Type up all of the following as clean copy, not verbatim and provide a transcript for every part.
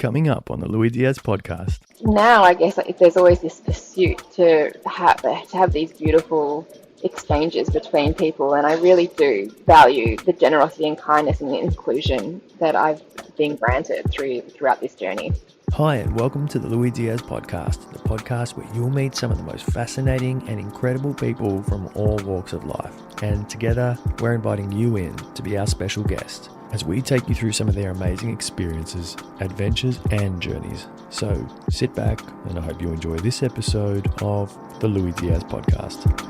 Coming up on the Lui Diaz Podcast. Now, I guess there's always this pursuit to have these beautiful exchanges between people, and I really do value the generosity and kindness and the inclusion that I've been granted throughout this journey. Hi, and welcome to the Lui Diaz Podcast, the podcast where you'll meet some of the most fascinating and incredible people from all walks of life. And together, we're inviting you in to be our special guest as we take you through some of their amazing experiences, adventures, and journeys. So sit back, and I hope you enjoy this episode of the Lui Diaz Podcast.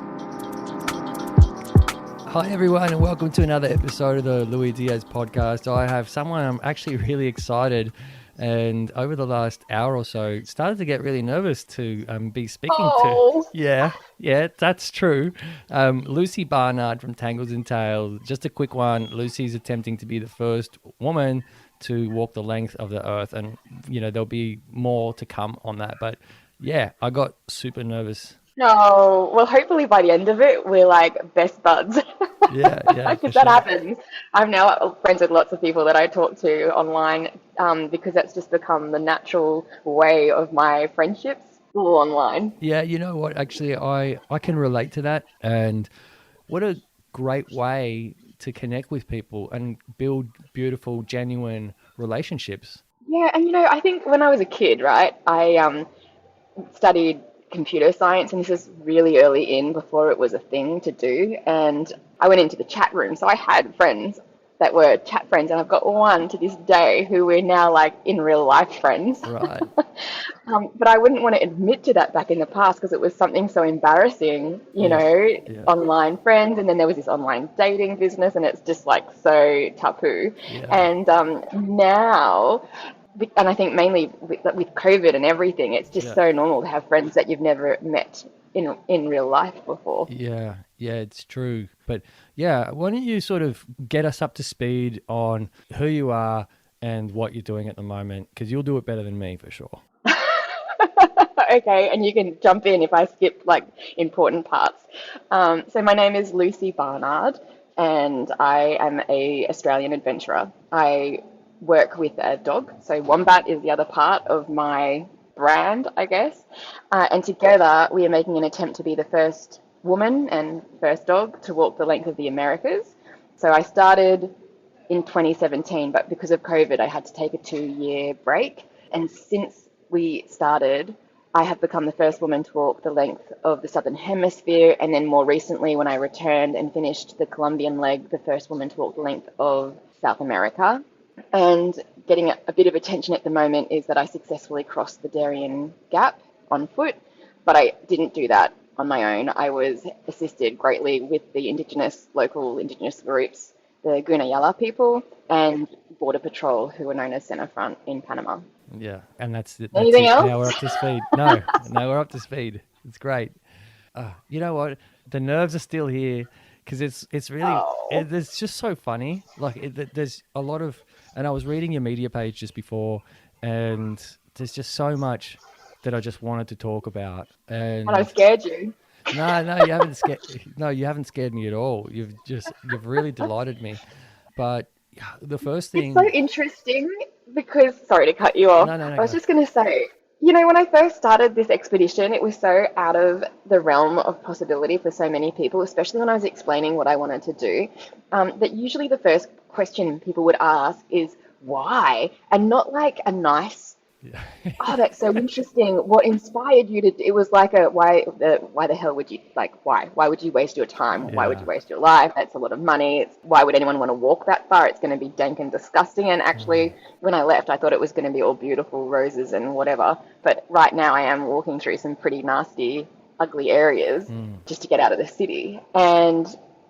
Hi everyone, and welcome to another episode of the Lui Diaz Podcast. I have someone I'm actually really excited, and over the last hour or so, started to get really nervous to be speaking to. Yeah, that's true. Lucy Barnard from Tangles and Tales. Just a quick one. Lucy's attempting to be the first woman to walk the length of the earth, and there'll be more to come on that. But yeah, I got super nervous. No, well, hopefully by the end of it, we're like best buds. Yeah, because that happens. I'm now friends with lots of people that I talk to online because that's just become the natural way of my friendships, all online. Yeah, you know what? Actually, I can relate to that, and what a great way to connect with people and build beautiful, genuine relationships. Yeah, and I think when I was a kid, right, I studied computer science, and this is really early in before it was a thing to do, and I went into the chat room, so I had friends that were chat friends, and I've got one to this day who we're now like in real life friends. Right. But I wouldn't want to admit to that back in the past because it was something so embarrassing, online friends, and then there was this online dating business, and it's just like so taboo. Yeah. And now, and I think mainly with COVID and everything, it's just so normal to have friends that you've never met in real life before. Yeah, it's true. But yeah, why don't you sort of get us up to speed on who you are and what you're doing at the moment, because you'll do it better than me for sure. Okay, and you can jump in if I skip like important parts. So my name is Lucy Barnard, and I am a Australian adventurer. I work with a dog, so Wombat is the other part of my brand, I guess. And together we are making an attempt to be the first woman and first dog to walk the length of the Americas. So I started in 2017, but because of COVID, I had to take a 2-year break. And since we started, I have become the first woman to walk the length of the Southern Hemisphere. And then more recently, when I returned and finished the Colombian leg, the first woman to walk the length of South America. And getting a bit of attention at the moment is that I successfully crossed the Darien Gap on foot, but I didn't do that on my own. I was assisted greatly with the local indigenous groups, the Gunayala people, and Border Patrol, who are known as Centerfront in Panama. Yeah, and that's Anything else? Now we're up to speed. No, we're up to speed. It's great. You know what? The nerves are still here because it's really, it's just so funny. Like there's a lot of, and I was reading your media page just before, and there's just so much that I just wanted to talk about. And I scared you. No, you haven't scared. No, you haven't scared me at all. You've really delighted me. But the first thing, it's so interesting because, sorry to cut you off. No, I was just going to say, when I first started this expedition, it was so out of the realm of possibility for so many people, especially when I was explaining what I wanted to do, that usually the first question people would ask is why, and not like a nice, that's so interesting. What inspired you to do? It was like why the hell would you, like, why would you waste your time? Why would you waste your life? That's a lot of money. Why would anyone want to walk that far? It's going to be dank and disgusting. And actually, when I left, I thought it was going to be all beautiful roses and whatever. But right now I am walking through some pretty nasty, ugly areas just to get out of the city. And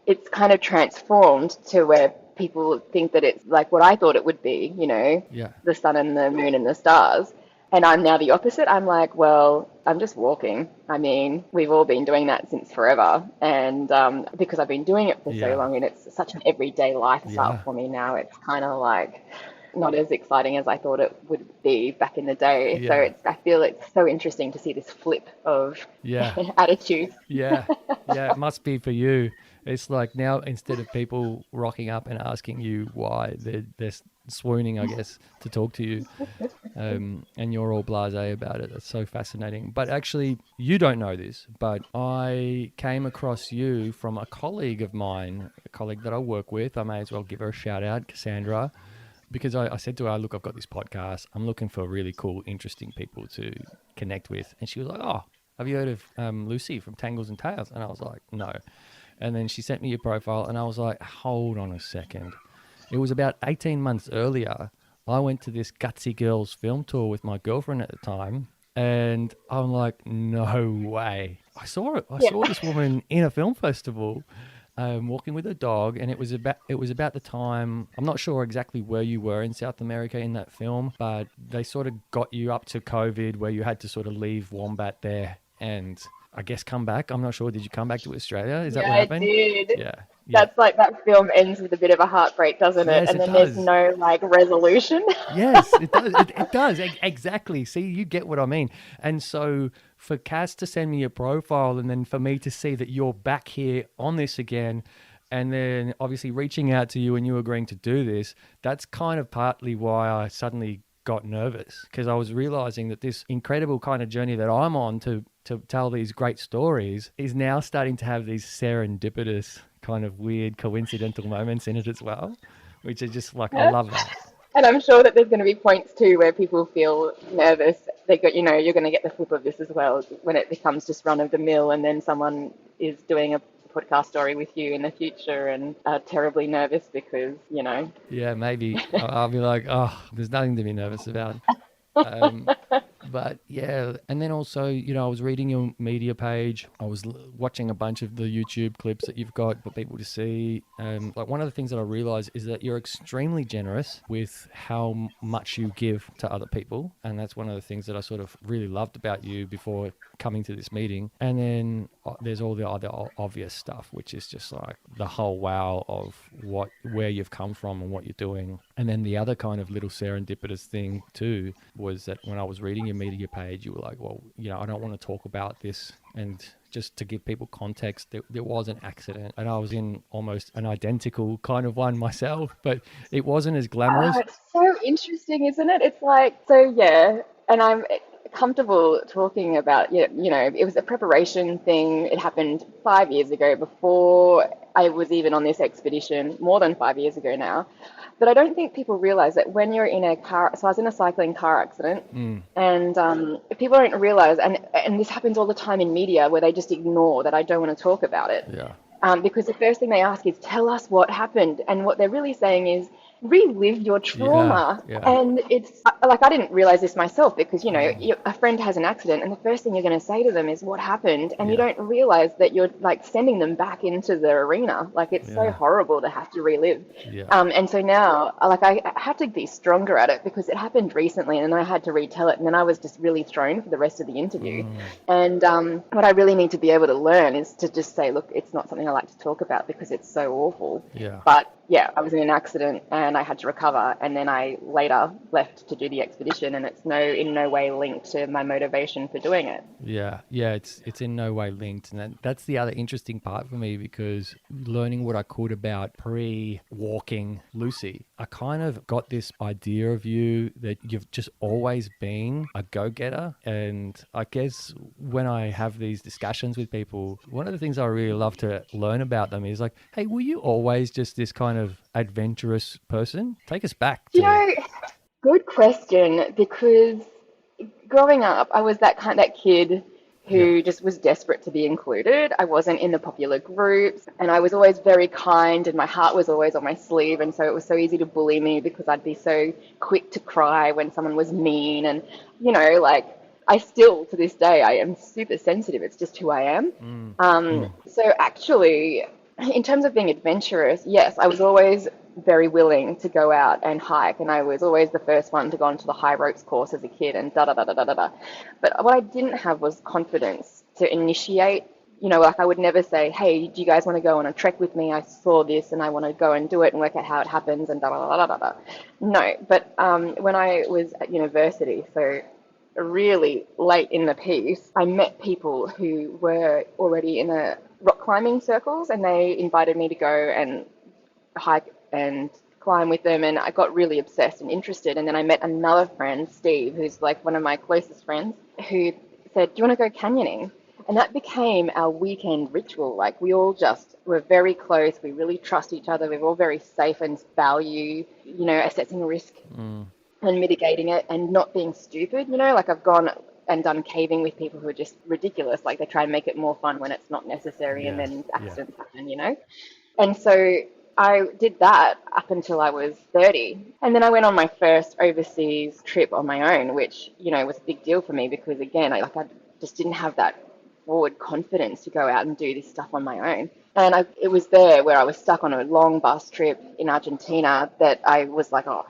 it's kind of transformed to where people think that it's like what I thought it would be, the sun and the moon and the stars. And I'm now the opposite. I'm like, well, I'm just walking. I mean, we've all been doing that since forever. And because I've been doing it for so long, and it's such an everyday lifestyle for me now, it's kind of like not as exciting as I thought it would be back in the day. Yeah. So I feel it's so interesting to see this flip of attitude. Yeah, it must be for you. It's like now instead of people rocking up and asking you why, they're swooning, I guess, to talk to you. And you're all blasé about it. That's so fascinating. But actually, you don't know this, but I came across you from a colleague of mine, a colleague that I work with. I may as well give her a shout out, Cassandra, because I said to her, look, I've got this podcast. I'm looking for really cool, interesting people to connect with. And she was like, oh, have you heard of Lucy from Tangles and Tales? And I was like, no. And then she sent me your profile and I was like, hold on a second. It was about 18 months earlier. I went to this Gutsy Girls Film Tour with my girlfriend at the time, and I'm like, no way. I saw it. I saw this woman in a film festival, walking with a dog, and it was about the time. I'm not sure exactly where you were in South America in that film, but they sort of got you up to COVID, where you had to sort of leave Wombat there and I guess come back. I'm not sure. Did you come back to Australia? Is that what happened? I did. Yeah. That's like that film ends with a bit of a heartbreak, doesn't it? Yes, and then does. there's no like resolution. Yes, it does. It does. Exactly. See, you get what I mean. And so for Cass to send me a profile and then for me to see that you're back here on this again, and then obviously reaching out to you and you agreeing to do this, that's kind of partly why I suddenly got nervous, because I was realizing that this incredible kind of journey that I'm on to tell these great stories is now starting to have these serendipitous kind of weird coincidental moments in it as well, which is just like, I love that. And I'm sure that there's going to be points too where people feel nervous. They got, you're going to get the flip of this as well when it becomes just run of the mill, and then someone is doing a podcast story with you in the future and are terribly nervous because, Yeah, maybe I'll be like, oh, there's nothing to be nervous about. But yeah, and then also, I was reading your media page. I was watching a bunch of the YouTube clips that you've got for people to see. Like one of the things that I realized is that you're extremely generous with how much you give to other people. And that's one of the things that I sort of really loved about you before coming to this meeting. And then there's all the other obvious stuff, which is just like the whole wow of where you've come from and what you're doing. And then the other kind of little serendipitous thing too was that when I was reading your media page, you were like, well, I don't want to talk about this. And just to give people context, there was an accident and I was in almost an identical kind of one myself, but it wasn't as glamorous. It's so interesting, isn't it? It's like, so yeah, and I'm comfortable talking about, it was a preparation thing. It happened 5 years ago before I was even on this expedition, more than 5 years ago now. But I don't think people realize that when you're in a car, so I was in a cycling car accident, and people don't realize, and this happens all the time in media where they just ignore that I don't want to talk about it. Yeah. Because the first thing they ask is, tell us what happened. And what they're really saying is, relive your trauma. Yeah. And it's like, I didn't realize this myself because, a friend has an accident and the first thing you're going to say to them is what happened. And you don't realize that you're like sending them back into the arena. Like it's so horrible to have to relive. Yeah. And so now like I had to be stronger at it because it happened recently and then I had to retell it. And then I was just really thrown for the rest of the interview. And what I really need to be able to learn is to just say, look, it's not something I like to talk about because it's so awful. Yeah. But yeah, I was in an accident and I had to recover, and then I later left to do the expedition, and it's in no way linked to my motivation for doing it. Yeah, it's in no way linked, and that's the other interesting part for me, because learning what I could about pre-walking Lucy, I kind of got this idea of you that you've just always been a go-getter. And I guess when I have these discussions with people, one of the things I really love to learn about them is like, hey, were you always just this kind of adventurous person? Take us back to... Good question, because growing up, I was that kid who just was desperate to be included. I wasn't in the popular groups, and I was always very kind, and my heart was always on my sleeve, and so it was so easy to bully me because I'd be so quick to cry when someone was mean. And, I still, to this day, I am super sensitive. It's just who I am. So actually, in terms of being adventurous, yes, I was always very willing to go out and hike, and I was always the first one to go onto the high ropes course as a kid and da-da-da-da-da-da. But what I didn't have was confidence to initiate. I would never say, hey, do you guys want to go on a trek with me? I saw this and I want to go and do it and work out how it happens and da-da-da-da-da-da. No, but when I was at university, so really late in the piece, I met people who were already in the rock climbing circles, and they invited me to go and hike and climb with them, and I got really obsessed and interested. And then I met another friend, Steve, who's like one of my closest friends, who said, "Do you want to go canyoning?" And that became our weekend ritual. Like we all just were very close. We really trust each other. We're all very safe and value, assessing risk and mitigating it and not being stupid. Like I've gone and done caving with people who are just ridiculous. Like they try and make it more fun when it's not necessary, and then accidents happen. And so I did that up until I was 30. And then I went on my first overseas trip on my own, which, was a big deal for me because, again, I just didn't have that forward confidence to go out and do this stuff on my own. And it was there where I was stuck on a long bus trip in Argentina that I was like, oh,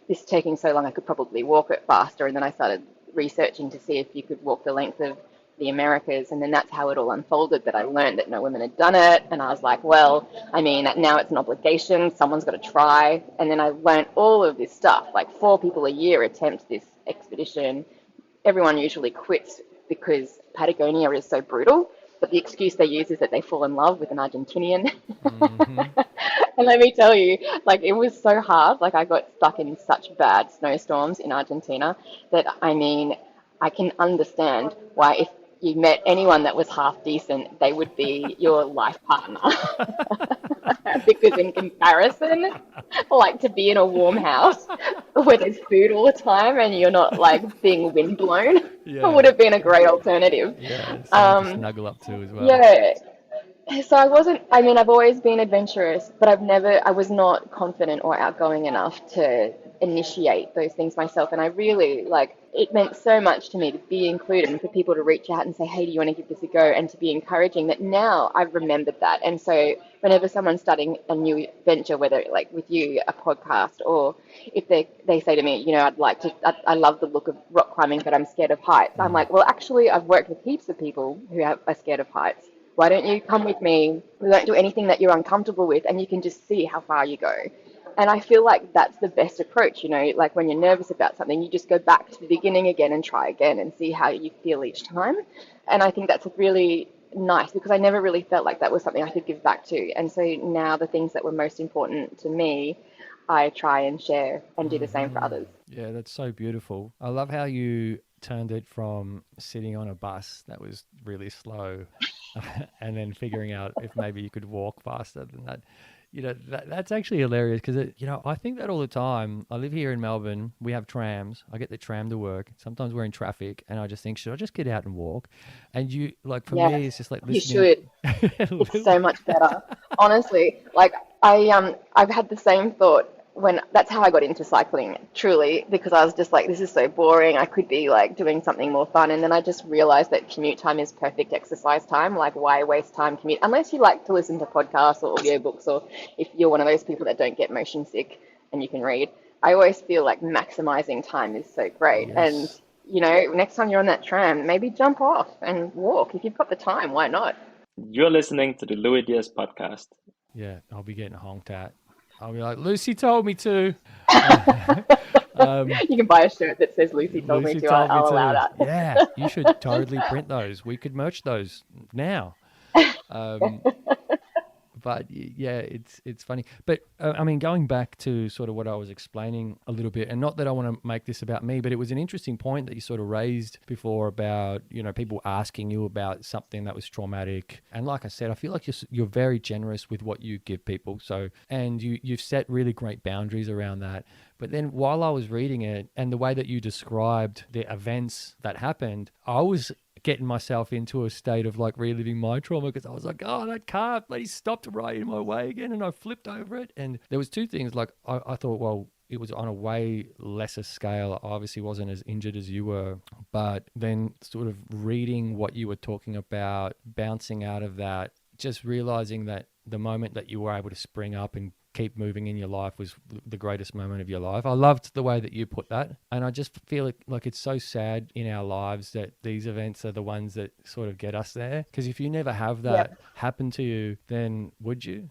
this is taking so long, I could probably walk it faster. And then I started researching to see if you could walk the length of the Americas, and then that's how it all unfolded, that I learned that no women had done it, and I was like, well, I mean, now it's an obligation, someone's got to try. And then I learned all of this stuff, like 4 people a year attempt this expedition. Everyone usually quits because Patagonia is so brutal, but the excuse they use is that they fall in love with an Argentinian. And let me tell you, like, it was so hard. Like, I got stuck in such bad snowstorms in Argentina that, I mean, I can understand why if you met anyone that was half decent, they would be your life partner. Because in comparison, like to be in a warm house where there's food all the time and you're not like being windblown, would have been a great alternative. Yeah, to snuggle up to as well. Yeah. So I've always been adventurous, but I was not confident or outgoing enough to initiate those things myself. And I really, it meant so much to me to be included and for people to reach out and say, hey, do you want to give this a go? And to be encouraging that now I've remembered that. And so whenever someone's starting a new venture, whether like with you, a podcast, or if they say to me, I love the look of rock climbing, but I'm scared of heights. I'm like, well, actually, I've worked with heaps of people who are scared of heights. Why don't you come with me? We won't do anything that you're uncomfortable with, and you can just see how far you go. And I feel like that's the best approach, like when you're nervous about something, you just go back to the beginning again and try again and see how you feel each time. And I think that's really nice because I never really felt like that was something I could give back to. And so now the things that were most important to me, I try and share and do the same for others. Yeah, that's so beautiful. I love how you turned it from sitting on a bus that was really slow and then figuring out if maybe you could walk faster than that. That's actually hilarious because, I think that all the time. I live here in Melbourne. We have trams. I get the tram to work. Sometimes we're in traffic and I just think, should I just get out and walk? And for me, it's just like listening. You should. It's so much better. Honestly, I've had the same thought that's how I got into cycling, truly, because I was just like, this is so boring. I could be like doing something more fun. And then I just realized that commute time is perfect exercise time. Like, why waste time commute? Unless you like to listen to podcasts or audiobooks, or if you're one of those people that don't get motion sick and you can read. I always feel like maximizing time is so great. Yes. And, next time you're on that tram, maybe jump off and walk. If you've got the time, why not? You're listening to the Lui Diaz Podcast. Yeah, I'll be getting honked at. I'll be like, Lucy told me to. You can buy a shirt that says Lucy told me to. I'll allow that. Yeah, you should totally print those. We could merch those now. But yeah, it's funny. But going back to sort of what I was explaining a little bit, and not that I want to make this about me, but it was an interesting point that you sort of raised before about, people asking you about something that was traumatic. And like I said, I feel like you're very generous with what you give people. So, and you've set really great boundaries around that. But then while I was reading it and the way that you described the events that happened, I was getting myself into a state of like reliving my trauma because I was like, oh, that car bloody stopped right in my way again, and I flipped over it. And there was 2 things. Like I thought, well, it was on a way lesser scale. I obviously wasn't as injured as you were, but then sort of reading what you were talking about, bouncing out of that, just realizing that the moment that you were able to spring up and keep moving in your life was the greatest moment of your life. I loved the way that you put that. And I just feel like it's so sad in our lives that these events are the ones that sort of get us there. Because if you never have that happen to you, then would you?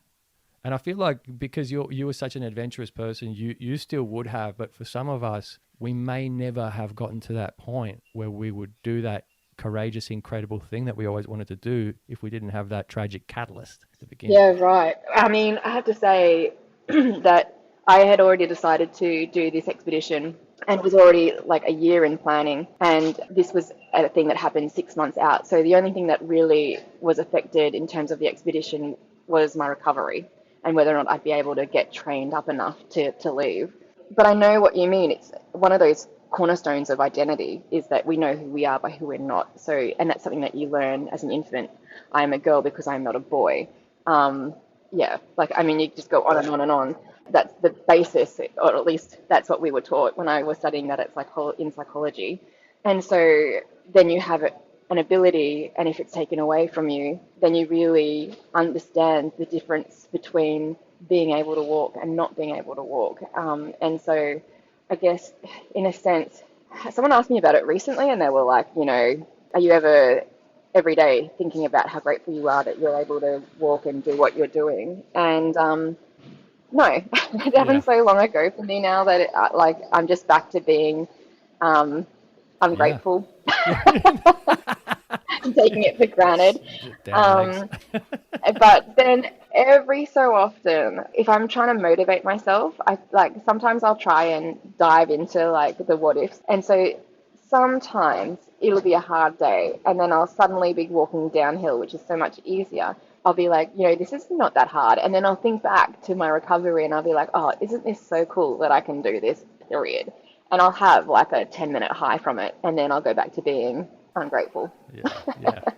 And I feel like because you were such an adventurous person, you still would have. But for some of us, we may never have gotten to that point where we would do that courageous, incredible thing that we always wanted to do if we didn't have that tragic catalyst at the beginning. Yeah, right. I mean, I have to say that I had already decided to do this expedition and was already like a year in planning. And this was a thing that happened 6 months out. So the only thing that really was affected in terms of the expedition was my recovery and whether or not I'd be able to get trained up enough to leave. But I know what you mean. It's one of those cornerstones of identity is that we know who we are by who we're not. So, and that's something that you learn as an infant. I'm a girl because I'm not a boy. Yeah, like, I mean, you just go on and on and on. That's the basis, or at least that's what we were taught when I was studying that at in psychology. And so then you have an ability, and if it's taken away from you, then you really understand the difference between being able to walk and not being able to walk. And so I guess, in a sense, someone asked me about it recently, and they were like, are you ever every day thinking about how grateful you are that you're able to walk and do what you're doing? And no, it happened so long ago for me now that I'm just back to being ungrateful. I'm taking it for granted. But then every so often, if I'm trying to motivate myself, sometimes I'll try and dive into like the what ifs. And so sometimes it'll be a hard day and then I'll suddenly be walking downhill, which is so much easier. I'll be like, this is not that hard. And then I'll think back to my recovery and I'll be like, oh, isn't this so cool that I can do this, period. And I'll have like a 10-minute high from it. And then I'll go back to being ungrateful.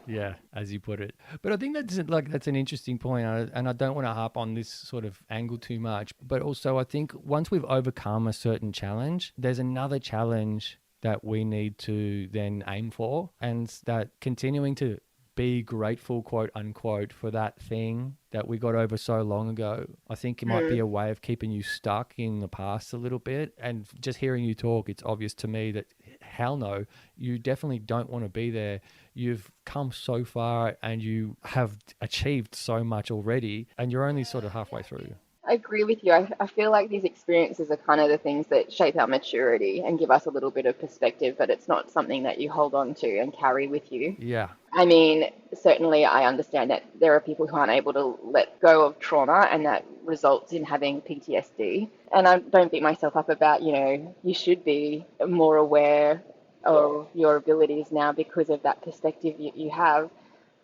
Yeah, as you put it. But I think that's an interesting point, and I don't want to harp on this sort of angle too much. But also, I think once we've overcome a certain challenge, there's another challenge that we need to then aim for, and that continuing to be grateful, quote unquote, for that thing that we got over so long ago. I think it might be a way of keeping you stuck in the past a little bit. And just hearing you talk, it's obvious to me that hell no, you definitely don't want to be there. You've come so far and you have achieved so much already, and you're only sort of halfway through. I agree with you. I feel like these experiences are kind of the things that shape our maturity and give us a little bit of perspective, but it's not something that you hold on to and carry with you. Yeah. I mean, certainly I understand that there are people who aren't able to let go of trauma, and that results in having PTSD. And I don't beat myself up about, you should be more aware of your abilities now because of that perspective you have.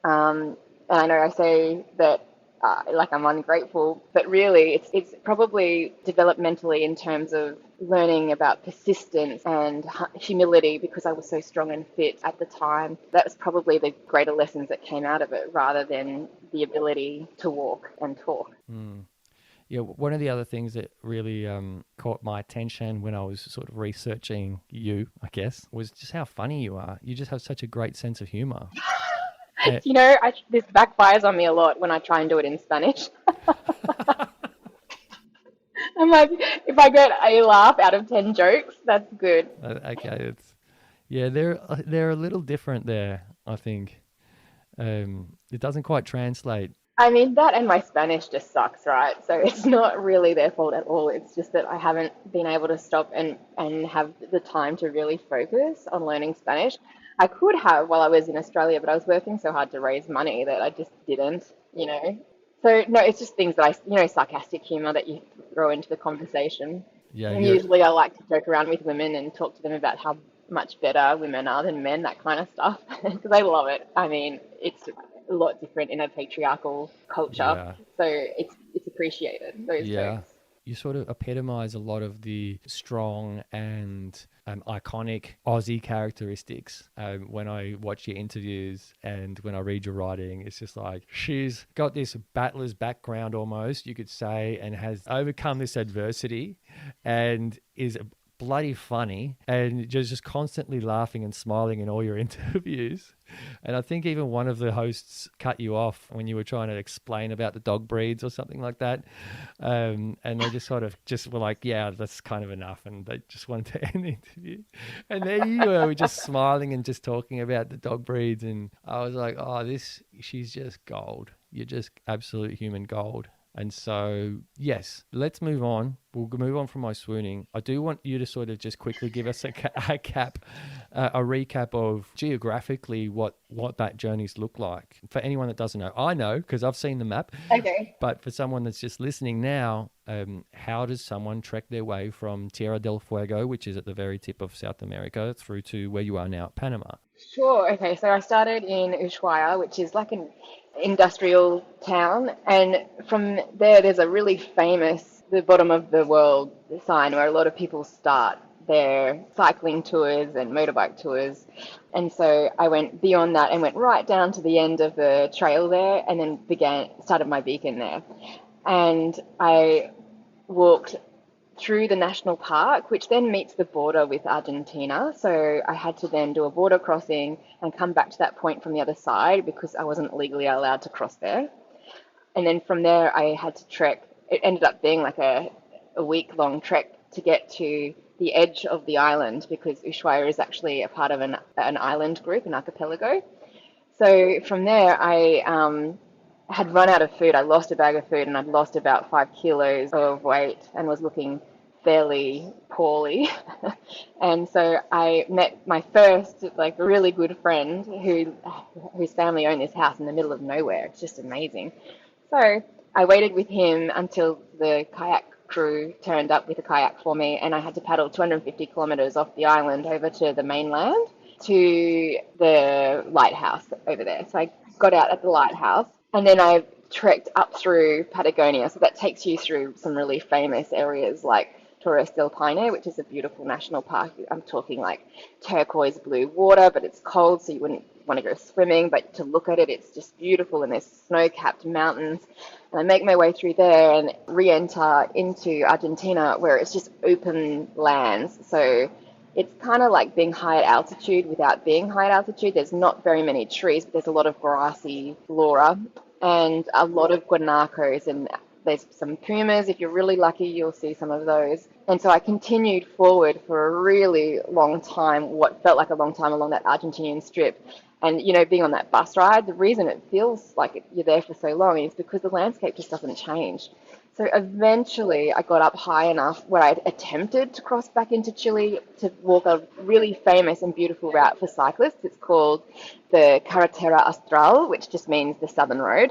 And I know I say that I'm ungrateful, but really it's probably developmentally in terms of learning about persistence and humility, because I was so strong and fit at the time. That was probably the greater lessons that came out of it, rather than the ability to walk and talk. Yeah, one of the other things that really caught my attention when I was sort of researching you, I guess, was just how funny you are. You just have such a great sense of humor. This backfires on me a lot when I try and do it in Spanish. I'm like, if I get a laugh out of 10 jokes, that's good. Okay, they're a little different there, I think. It doesn't quite translate. I mean, that and my Spanish just sucks, right? So it's not really their fault at all. It's just that I haven't been able to stop and have the time to really focus on learning Spanish. I could have while I was in Australia, but I was working so hard to raise money that I just didn't. So, no, it's just things that sarcastic humor that you throw into the conversation. Yeah, and usually I like to joke around with women and talk to them about how much better women are than men, that kind of stuff, because they love it. I mean, it's a lot different in a patriarchal culture, so it's appreciated, those jokes. You sort of epitomize a lot of the strong and iconic Aussie characteristics. When I watch your interviews and when I read your writing, it's just like she's got this battler's background almost, you could say, and has overcome this adversity and is bloody funny and just constantly laughing and smiling in all your interviews. And I think even one of the hosts cut you off when you were trying to explain about the dog breeds or something like that. And they just were like, yeah, that's kind of enough. And they just wanted to end the interview. And there you were just smiling and just talking about the dog breeds. And I was like, oh, she's just gold. You're just absolute human gold. And so, yes, let's move on. We'll move on from my swooning. I do want you to sort of just quickly give us a recap of geographically what that journeys look like. For anyone that doesn't know, I know because I've seen the map. Okay. But for someone that's just listening now, how does someone trek their way from Tierra del Fuego, which is at the very tip of South America, through to where you are now at Panama? Sure. Okay. So I started in Ushuaia, which is like an industrial town. And from there, there's a really famous, the bottom of the world sign where a lot of people start their cycling tours and motorbike tours. And so I went beyond that and went right down to the end of the trail there and then started my beacon there. And I walked through the national park, which then meets the border with Argentina. So I had to then do a border crossing and come back to that point from the other side because I wasn't legally allowed to cross there. And then from there, I had to trek. It ended up being like a week-long trek to get to the edge of the island because Ushuaia is actually a part of an island group, an archipelago. So from there, I had run out of food. I lost a bag of food and I'd lost about 5 kilos of weight and was looking fairly poorly. And so I met my first like really good friend whose family owned this house in the middle of nowhere. It's just amazing. So I waited with him until the kayak crew turned up with a kayak for me, and I had to paddle 250 kilometers off the island over to the mainland to the lighthouse over there. So I got out at the lighthouse, and then I trekked up through Patagonia. So that takes you through some really famous areas like Torres del Paine, which is a beautiful national park. I'm talking like turquoise blue water, but it's cold, so you wouldn't want to go swimming, but to look at it, it's just beautiful, and there's snow-capped mountains. And I make my way through there and re-enter into Argentina, where it's just open lands. So it's kind of like being high at altitude without being high at altitude. There's not very many trees, but there's a lot of grassy flora and a lot of guanacos, and there's some pumas. If you're really lucky, you'll see some of those. And so I continued forward for a really long time, what felt like a long time along that Argentinian strip. And, you know, being on that bus ride, the reason it feels like you're there for so long is because the landscape just doesn't change. So eventually I got up high enough where I attempted to cross back into Chile to walk a really famous and beautiful route for cyclists. It's called the Carretera Austral, which just means the Southern Road.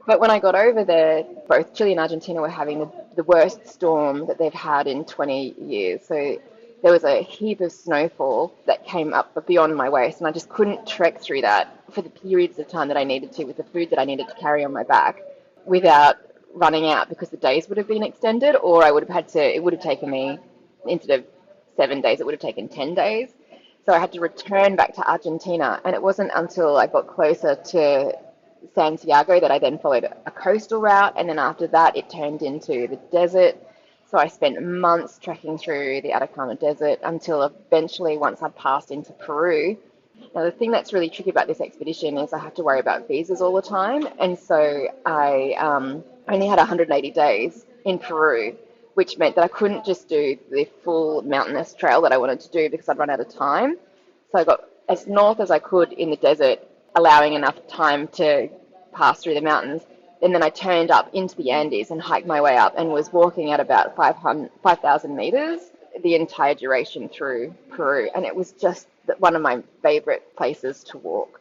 But when I got over there, both Chile and Argentina were having the worst storm that they've had in 20 years. So there was a heap of snowfall that came up beyond my waist, and I just couldn't trek through that for the periods of time that I needed to with the food that I needed to carry on my back without running out, because the days would have been extended, or I would have had to, it would have taken me, instead of 7 days, it would have taken 10 days. So I had to return back to Argentina, and it wasn't until I got closer to Santiago that I then followed a coastal route, and then after that it turned into the desert. So I spent months trekking through the Atacama Desert until eventually, once I'd passed into Peru. Now, the thing that's really tricky about this expedition is I have to worry about visas all the time. And so I only had 180 days in Peru, which meant that I couldn't just do the full mountainous trail that I wanted to do because I'd run out of time. So I got as north as I could in the desert, allowing enough time to pass through the mountains. And then I turned up into the Andes and hiked my way up and was walking at about 5,000 meters the entire duration through Peru. And it was just one of my favorite places to walk.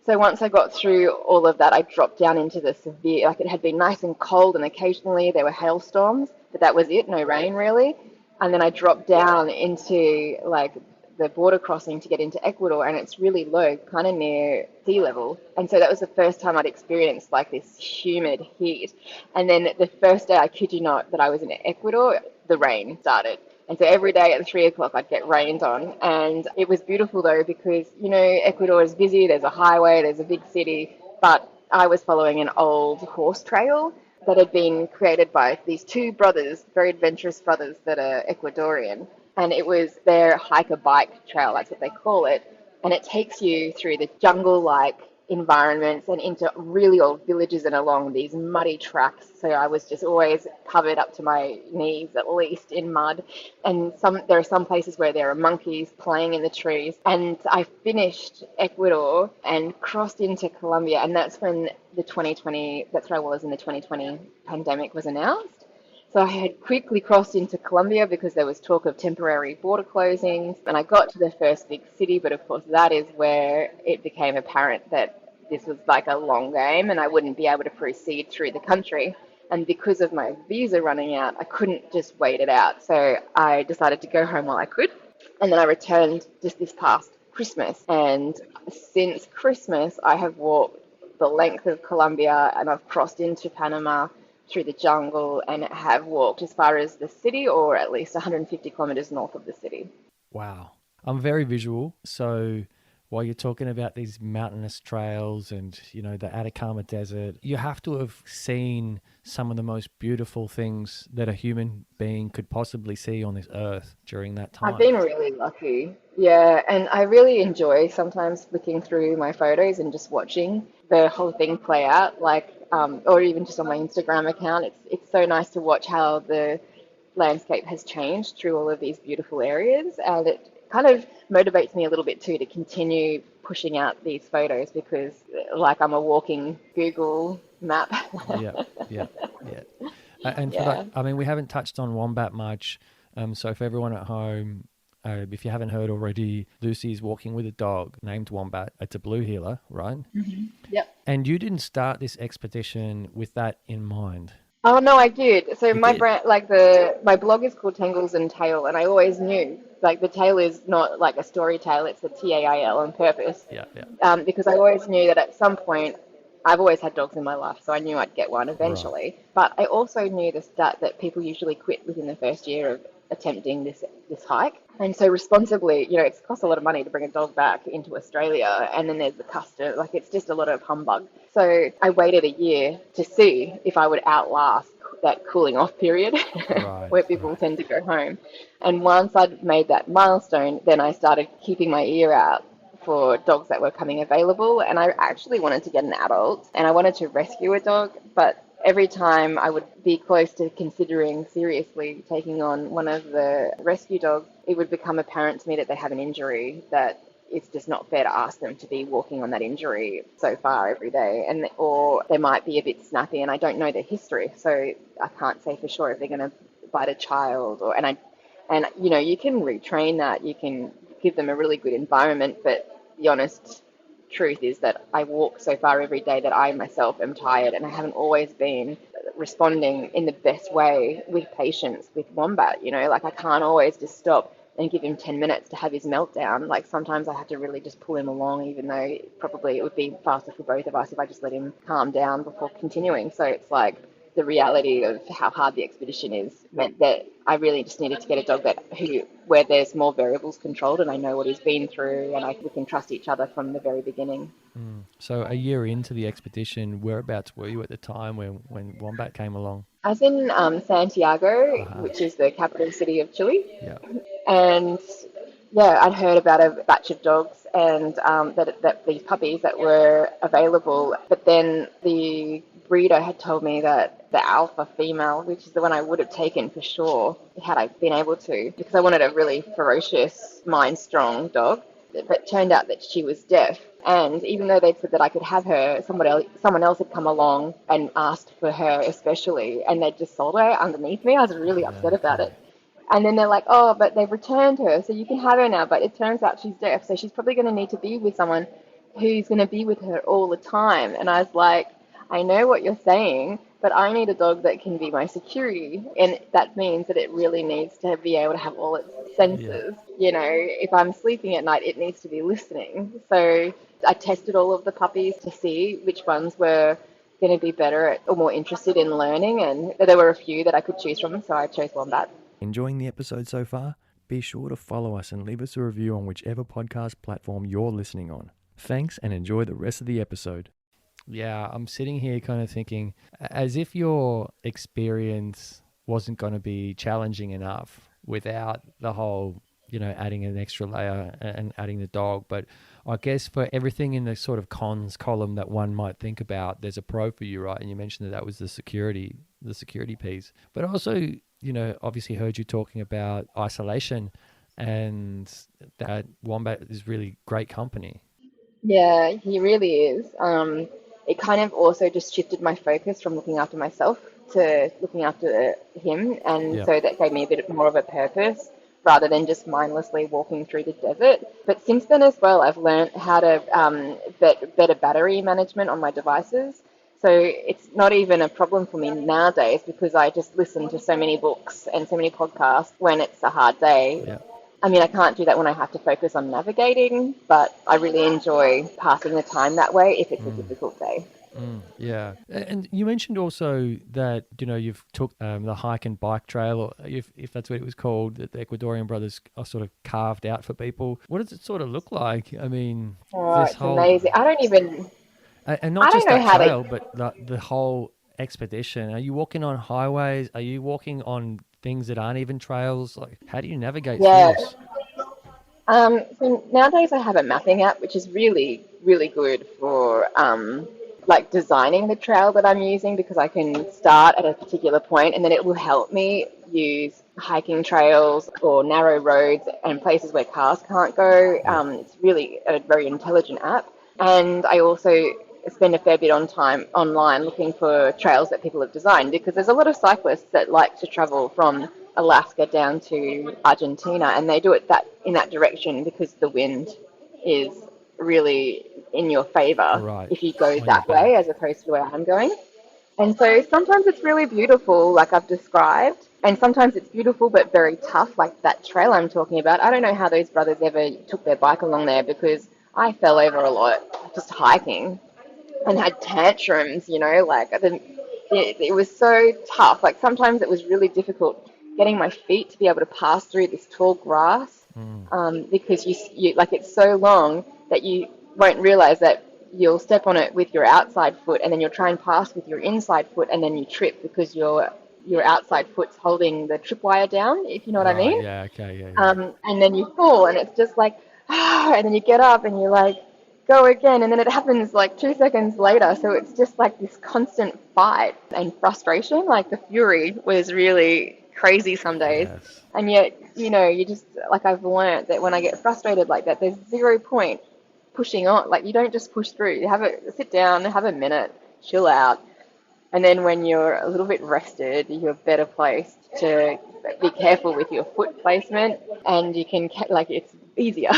So once I got through all of that, I dropped down into the severe, like it had been nice and cold, and occasionally there were hailstorms, but that was it, no rain really. And then I dropped down into like the border crossing to get into Ecuador, and it's really low, kind of near sea level. And so that was the first time I'd experienced like this humid heat. And then the first day, I kid you not, that I was in Ecuador, the rain started. And so every day at 3 o'clock, I'd get rained on. And it was beautiful though, because, you know, Ecuador is busy, there's a highway, there's a big city, but I was following an old horse trail that had been created by these two brothers, very adventurous brothers that are Ecuadorian. And it was their hike-a-bike trail, that's what they call it. And it takes you through the jungle-like environments and into really old villages and along these muddy tracks. So I was just always covered up to my knees at least in mud. And there are some places where there are monkeys playing in the trees. And I finished Ecuador and crossed into Colombia, and that's when that's where I was in the 2020 pandemic was announced. So I had quickly crossed into Colombia because there was talk of temporary border closings. And I got to the first big city, but of course that is where it became apparent that this was like a long game and I wouldn't be able to proceed through the country. And because of my visa running out, I couldn't just wait it out. So I decided to go home while I could. And then I returned just this past Christmas. And since Christmas, I have walked the length of Colombia and I've crossed into Panama through the jungle and have walked as far as the city, or at least 150 kilometers north of the city. Wow. I'm very visual. So while you're talking about these mountainous trails and, the Atacama Desert, you have to have seen some of the most beautiful things that a human being could possibly see on this earth during that time. I've been really lucky. Yeah, and I really enjoy sometimes flicking through my photos and just watching the whole thing play out, or even just on my Instagram account. It's so nice to watch how the landscape has changed through all of these beautiful areas, and it kind of motivates me a little bit too to continue pushing out these photos because I'm a walking Google map. Yeah. And for that, we haven't touched on Wombat much. So for everyone at home, if you haven't heard already, Lucy's walking with a dog named Wombat. It's a blue heeler, right? Mm-hmm. Yep. And you didn't start this expedition with that in mind. Oh no, I did. So my brand, my blog is called Tangles and Tail, and I always knew the tail is not like a story tale; it's a TAIL on purpose. Yeah. Because I always knew that at some point, I've always had dogs in my life, so I knew I'd get one eventually. Right. But I also knew the stat that people usually quit within the first year of attempting this hike. And so responsibly, it costs a lot of money to bring a dog back into Australia, and then there's the custom, it's just a lot of humbug. So I waited a year to see if I would outlast that cooling off period where people tend to go home. And once I'd made that milestone, then I started keeping my ear out for dogs that were coming available. And I actually wanted to get an adult and I wanted to rescue a dog, but every time I would be close to considering seriously taking on one of the rescue dogs, it would become apparent to me that they have an injury that it's just not fair to ask them to be walking on that injury so far every day, or they might be a bit snappy and I don't know their history, so I can't say for sure if they're going to bite a child and you can retrain that, you can give them a really good environment, but the honest truth is that I walk so far every day that I myself am tired, and I haven't always been responding in the best way with patience with Wombat. I can't always just stop and give him 10 minutes to have his meltdown. Sometimes I have to really just pull him along, even though probably it would be faster for both of us if I just let him calm down before continuing. So it's the reality of how hard the expedition is meant that I really just needed to get a dog where there's more variables controlled and I know what he's been through and we can trust each other from the very beginning. So a year into the expedition, whereabouts were you at the time when Wombat came along? I was in Santiago, which is the capital city of Chile. Yeah. And I'd heard about a batch of dogs and that these puppies that were available, but then the breeder had told me that the alpha female, which is the one I would have taken for sure had I been able to, because I wanted a really ferocious, mind-strong dog, but it turned out that she was deaf. And even though they'd said that I could have her, someone else had come along and asked for her especially, and they'd just sold her underneath me. I was really upset about it. And then they're like, oh, but they've returned her, so you can have her now. But it turns out she's deaf, so she's probably going to need to be with someone who's going to be with her all the time. And I was like, I know what you're saying, but I need a dog that can be my security. And that means that it really needs to be able to have all its senses. Yeah. If I'm sleeping at night, it needs to be listening. So I tested all of the puppies to see which ones were going to be better at, or more interested in learning. And there were a few that I could choose from, so I chose Wombat. Enjoying the episode so far? Be sure to follow us and leave us a review on whichever podcast platform you're listening on. Thanks, and enjoy the rest of the episode. Yeah, I'm sitting here kind of thinking, as if your experience wasn't going to be challenging enough without the whole, adding an extra layer and adding the dog. But I guess for everything in the sort of cons column that one might think about, there's a pro for you, right? And you mentioned that was the security piece. But also, obviously heard you talking about isolation and that Wombat is really great company. Yeah, he really is. It kind of also just shifted my focus from looking after myself to looking after him, and Yep. so that gave me a bit more of a purpose rather than just mindlessly walking through the desert. But since then as well, I've learned how to better battery management on my devices. So it's not even a problem for me nowadays because I just listen to so many books and so many podcasts when it's a hard day. Yeah. I mean, I can't do that when I have to focus on navigating, but I really enjoy passing the time that way if it's a difficult day. Yeah. And you mentioned also that, you've took the hike and bike trail, or if that's what it was called, that the Ecuadorian brothers are sort of carved out for people. What does it sort of look like? I mean, It's amazing. I don't not just know that how trail, but the whole expedition. Are you walking on highways? Are you walking on things that aren't even trails? Like, how do you navigate through this? So nowadays I have a mapping app, which is really, really good for like designing the trail that I'm using, because I can start at a particular point and then it will help me use hiking trails or narrow roads and places where cars can't go. It's really a very intelligent app. And I also spend a fair bit on time online looking for trails that people have designed, because there's a lot of cyclists that like to travel from Alaska down to Argentina, and they do it in that direction because the wind is really in your favor Right. if you go On that your back. way as opposed to where I'm going. And so sometimes it's really beautiful, like I've described, and sometimes it's beautiful but very tough, like that trail I'm talking about. I don't know how those brothers ever took their bike along there, because I fell over a lot just hiking and had tantrums, it was so tough. Like sometimes it was really difficult getting my feet to be able to pass through this tall grass, because you like it's so long that you won't realize that you'll step on it with your outside foot and then you'll try and pass with your inside foot and then you trip because your outside foot's holding the tripwire down, if you know what I Right. mean. Yeah. Okay. Yeah. And then you fall and it's just like, and then you get up and you're like, go again, and then it happens like 2 seconds later. So it's just like this constant fight and frustration. Like the fury was really crazy some days. Yes. And yet, you just, like I've learned that when I get frustrated like that, there's 0 point pushing on. Like you don't just push through. You sit down, have a minute, chill out. And then when you're a little bit rested, you're better placed to be careful with your foot placement, and you can, like, it's easier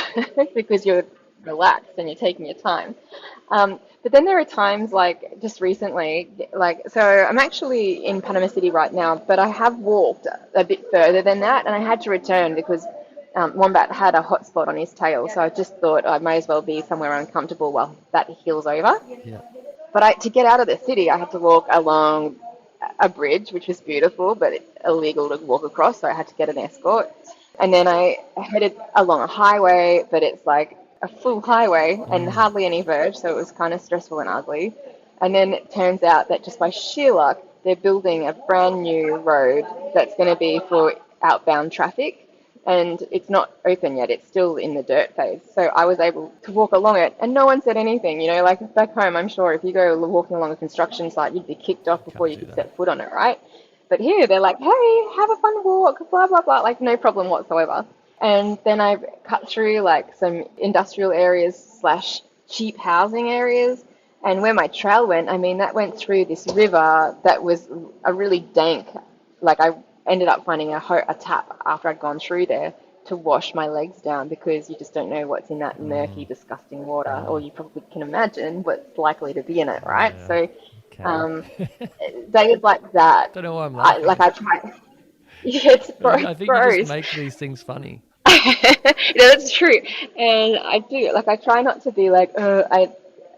because you're relaxed and you're taking your time. But then there are times like just recently, so I'm actually in Panama City right now, but I have walked a bit further than that and I had to return because Wombat had a hot spot on his tail. So I just thought I may as well be somewhere uncomfortable while that heals over. Yeah. But to get out of the city, I had to walk along a bridge, which was beautiful, but it's illegal to walk across, so I had to get an escort. And then I headed along a highway, but it's like a full highway and hardly any verge, so it was kind of stressful and ugly. And then it turns out that just by sheer luck, they're building a brand new road that's going to be for outbound traffic. And it's not open yet. It's still in the dirt phase. So I was able to walk along it and no one said anything. Like back home, I'm sure if you go walking along a construction site, you'd be kicked off before you could set foot on it, right? But here they're like, hey, have a fun walk, blah, blah, blah, like no problem whatsoever. And then I cut through like some industrial areas / cheap housing areas. And where my trail went, I mean, that went through this river that was a really dank, like I ended up finding a tap after I'd gone through there to wash my legs down, because you just don't know what's in that murky, disgusting water, or you probably can imagine what's likely to be in it, right? Yeah. So days like that, Don't know why I'm laughing. I try. Yeah, it's gross. I think you just make these things funny. That's true, and I do. Like I try not to be like, I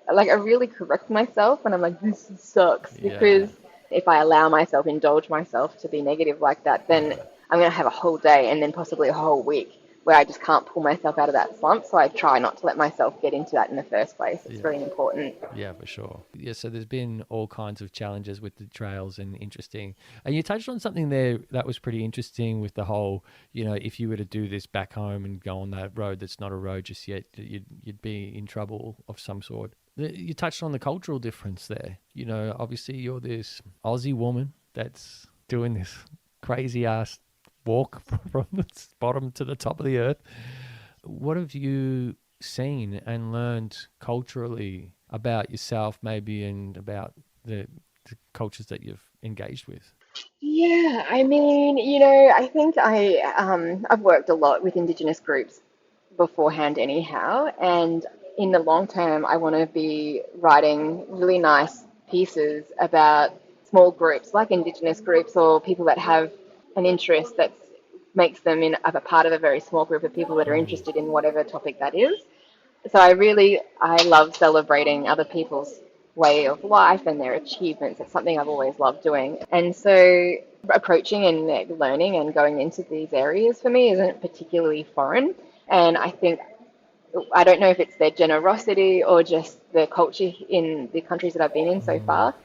really correct myself when I'm like, this sucks, because if I allow myself, indulge myself to be negative like that, then I'm going to have a whole day and then possibly a whole week where I just can't pull myself out of that slump. So I try not to let myself get into that in the first place. It's very important. Yeah, for sure. Yeah, so there's been all kinds of challenges with the trails and interesting. And you touched on something there that was pretty interesting with the whole, if you were to do this back home and go on that road that's not a road just yet, you'd be in trouble of some sort. You touched on the cultural difference there. Obviously you're this Aussie woman that's doing this crazy ass walk from the bottom to the top of the earth. What have you seen and learned culturally about yourself maybe and about the cultures that you've engaged with? Yeah, I mean, I think I've worked a lot with Indigenous groups beforehand anyhow, and in the long term I want to be writing really nice pieces about small groups like Indigenous groups or people that have an interest that makes them a part of a very small group of people that are interested in whatever topic that is. So I love celebrating other people's way of life and their achievements. It's something I've always loved doing. And so approaching and learning and going into these areas for me isn't particularly foreign. And I don't know if it's their generosity or just the culture in the countries that I've been in so far.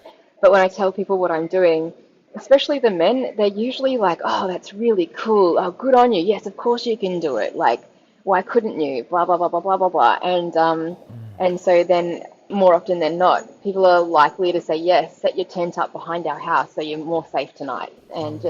But when I tell people what I'm doing, especially the men, they're usually like, oh, that's really cool. Oh, good on you. Yes, of course you can do it. Like, why couldn't you? Blah, blah, blah, blah, blah, blah, blah. And so then more often than not, people are likely to say, yes, set your tent up behind our house so you're more safe tonight. And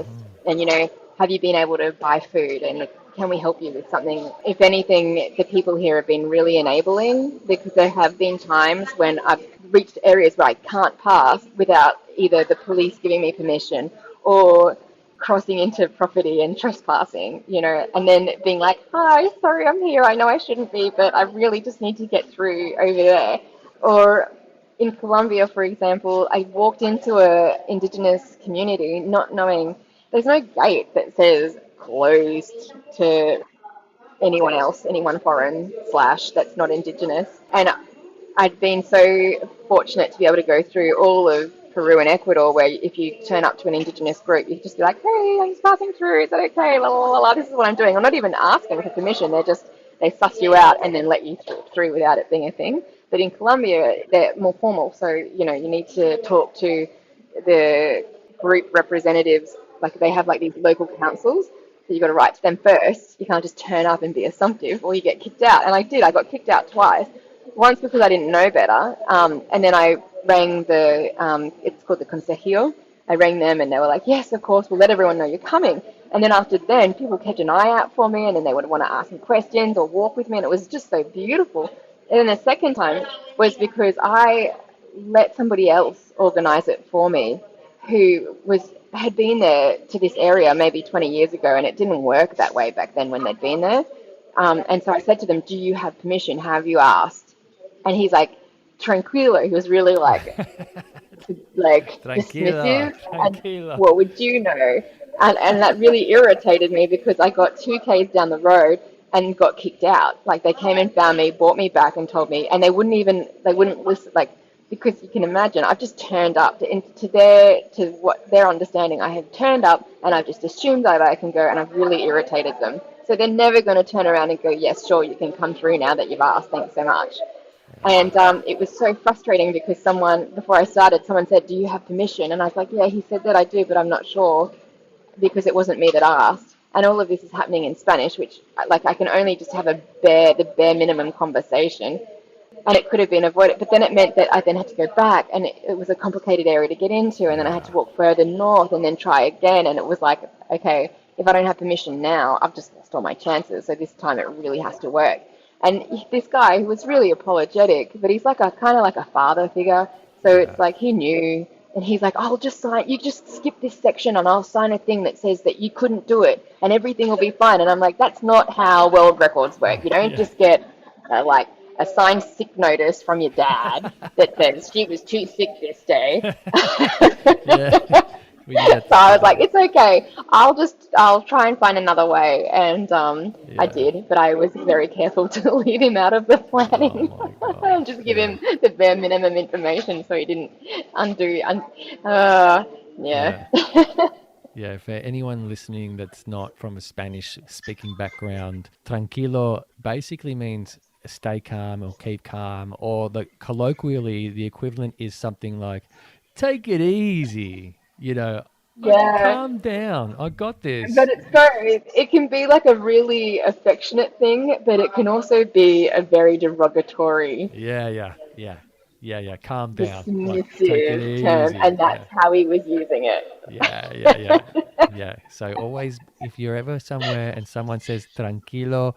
have you been able to buy food? And can we help you with something? If anything, the people here have been really enabling, because there have been times when I've reached areas where I can't pass without either the police giving me permission or crossing into property and trespassing, and then being like, hi, sorry, I'm here. I know I shouldn't be, but I really just need to get through over there. Or in Colombia, for example, I walked into a Indigenous community not knowing there's no gate that says closed to anyone foreign / that's not Indigenous. And I'd been so fortunate to be able to go through all of Peru and Ecuador, where if you turn up to an Indigenous group, you just be like, hey, I'm just passing through. Is that okay? La, la, la, la. This is what I'm doing. I'm not even asking for permission. They suss you out and then let you through without it being a thing. But in Colombia, they're more formal. So, you need to talk to the group representatives. Like they have like these local councils. So you've got to write to them first. You can't just turn up and be assumptive or you get kicked out. And I did. I got kicked out twice. Once because I didn't know better. And then I rang it's called the Consejio. I rang them and they were like, yes, of course, we'll let everyone know you're coming. And then after then, people kept an eye out for me and then they would want to ask me questions or walk with me. And it was just so beautiful. And then the second time was because I let somebody else organize it for me who had been there to this area maybe 20 years ago, and it didn't work that way back then when they'd been there. And so I said to them, do you have permission? Have you asked? And he's like, tranquilo. He was really like dismissive. Tranquilo. And what would you know? And that really irritated me because I got 2 Ks down the road and got kicked out. Like they came and found me, brought me back and told me, and they wouldn't listen, because you can imagine, I've just turned up to what their understanding. I have turned up and I've just assumed that I can go, and I've really irritated them. So they're never going to turn around and go, yes, sure, you can come through now that you've asked. Thanks so much. And it was so frustrating because before I started, someone said, do you have permission? And I was like, yeah, he said that I do, but I'm not sure because it wasn't me that asked. And all of this is happening in Spanish, which I can only just have the bare minimum conversation. And it could have been avoided, but then it meant that I then had to go back, and it was a complicated area to get into, and then I had to walk further north and then try again, and it was like, okay, if I don't have permission now, I've just lost all my chances, so this time it really has to work. And this guy who was really apologetic, but he's kind of like a father figure, so it's like he knew, and he's like, I'll just sign, you just skip this section and I'll sign a thing that says that you couldn't do it, and everything will be fine. And I'm like, that's not how world records work. You don't just get a signed sick notice from your dad that says she was too sick this day. So I was like, it's okay. I'll try and find another way. And I did, but I was very careful to leave him out of the planning and just give him the bare minimum information so he didn't undo. Yeah, for anyone listening that's not from a Spanish-speaking background, tranquilo basically means stay calm or keep calm, or colloquially, the equivalent is something like, take it easy, Yeah, calm down, I got but this. it can be like a really affectionate thing, but it can also be a very derogatory, Yeah, calm down, like, take it dismissive term, easy, and that's how he was using it. yeah. So always, if you're ever somewhere and someone says tranquilo,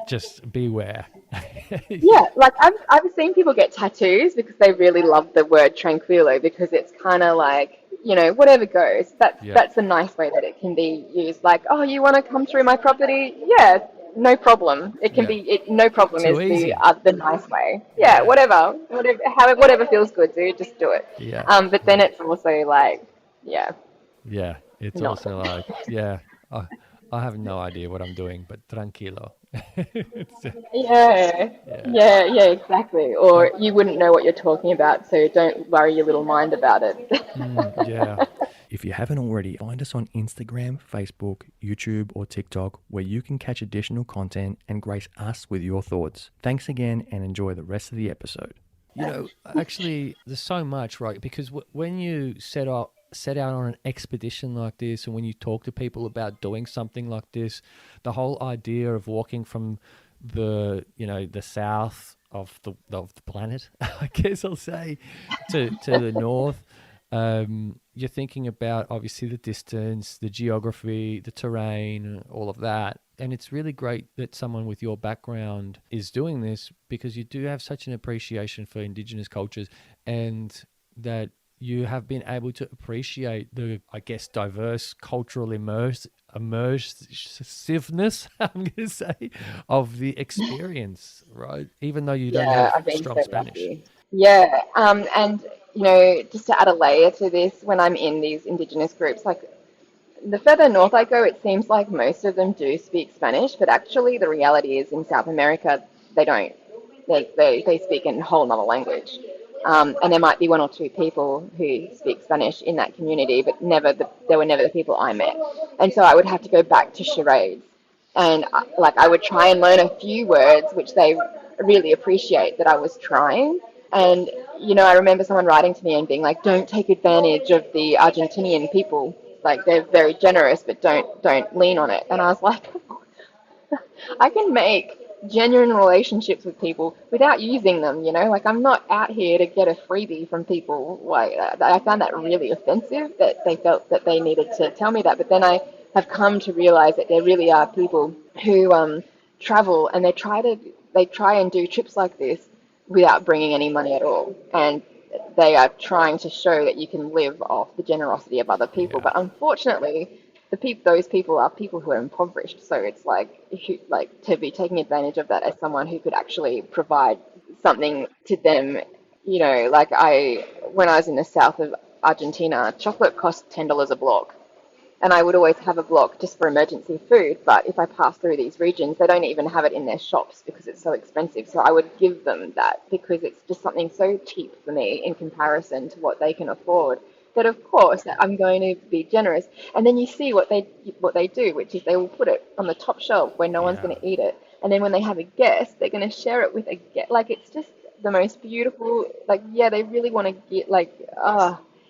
just beware. Yeah, like I've seen people get tattoos because they really love the word tranquilo because it's kind of like, whatever goes. That's Yeah, that's a nice way that it can be used. Like, oh, you want to come through my property? Yeah, no problem. It can yeah, be no problem is too the easy. the nice way. Yeah, Yeah, whatever feels good, dude, just do it. yeah, But then yeah, it's also like, yeah, yeah. It's not. also like, yeah, I, I have no idea what I'm doing, but tranquilo. It's, Yeah, yeah. yeah, exactly. Uh, Or you wouldn't know what you're talking about, so don't worry your little mind about it. yeah. If you haven't already, find us on Instagram, Facebook, YouTube, or TikTok, where you can catch additional content and grace us with your thoughts. Thanks again and enjoy the rest of the episode. Actually, there's so much, right? Because when you set out on an expedition like this, and when you talk to people about doing something like this, the whole idea of walking from the south of the planet, I guess I'll say, to the north. You're thinking about obviously the distance, the geography, the terrain, all of that. And it's really great that someone with your background is doing this because you do have such an appreciation for Indigenous cultures, and that you have been able to appreciate the, I guess, diverse cultural immersiveness, I'm going to say, of the experience, right? Even though you don't Yeah, have I've been strong so Spanish. lucky. Yeah, and just to add a layer to this, when I'm in these Indigenous groups, like the further north I go, it seems like most of them do speak Spanish, but actually the reality is in South America, they don't. They speak in a whole other language. And there might be one or two people who speak Spanish in that community, but they were never the people I met. And so I would have to go back to charades. And like I would try and learn a few words, which they really appreciate that I was trying. And, I remember someone writing to me and being like, don't take advantage of the Argentinian people. Like they're very generous, but don't lean on it. And I was like, I can make genuine relationships with people without using them, like I'm not out here to get a freebie from people. Like I found that really offensive that they felt that they needed to tell me that. But then I have come to realize that there really are people who travel and they try and do trips like this without bringing any money at all. And they are trying to show that you can live off the generosity of other people. Yeah. But unfortunately, those people are people who are impoverished. So it's like, to be taking advantage of that as someone who could actually provide something to them. When I was in the south of Argentina, chocolate cost $10 a block. And I would always have a block just for emergency food. But if I pass through these regions, they don't even have it in their shops because it's so expensive. So I would give them that because it's just something so cheap for me in comparison to what they can afford. That of course I'm going to be generous. And then you see what they do, which is they will put it on the top shelf where no one's Yeah. going to eat it. And then when they have a guest, they're going to share it with a guest. Like it's just the most beautiful. Like yeah, they really want to get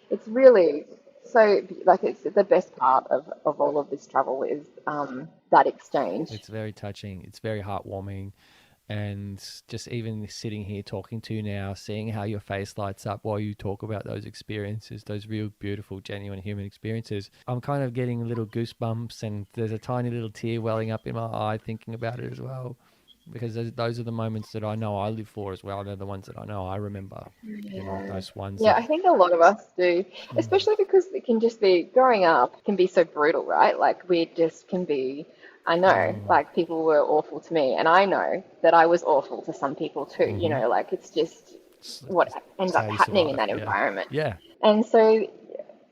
it's really so like it's the best part of all of this travel is that exchange. It's very touching. It's very heartwarming. And just even sitting here talking to you now, seeing how your face lights up while you talk about those experiences, those real beautiful, genuine human experiences, I'm kind of getting little goosebumps, and there's a tiny little tear welling up in my eye thinking about it as well. Because those are the moments that I know I live for as well. They're the ones that I know I remember. Yeah. Those ones Yeah, that, I think a lot of us do, especially because it can just be growing up can be so brutal, right? Like we just can be, I know, like people were awful to me, and I know that I was awful to some people too, like it's just it's what ends how up you happening in survive. that Yeah. environment. Yeah. And so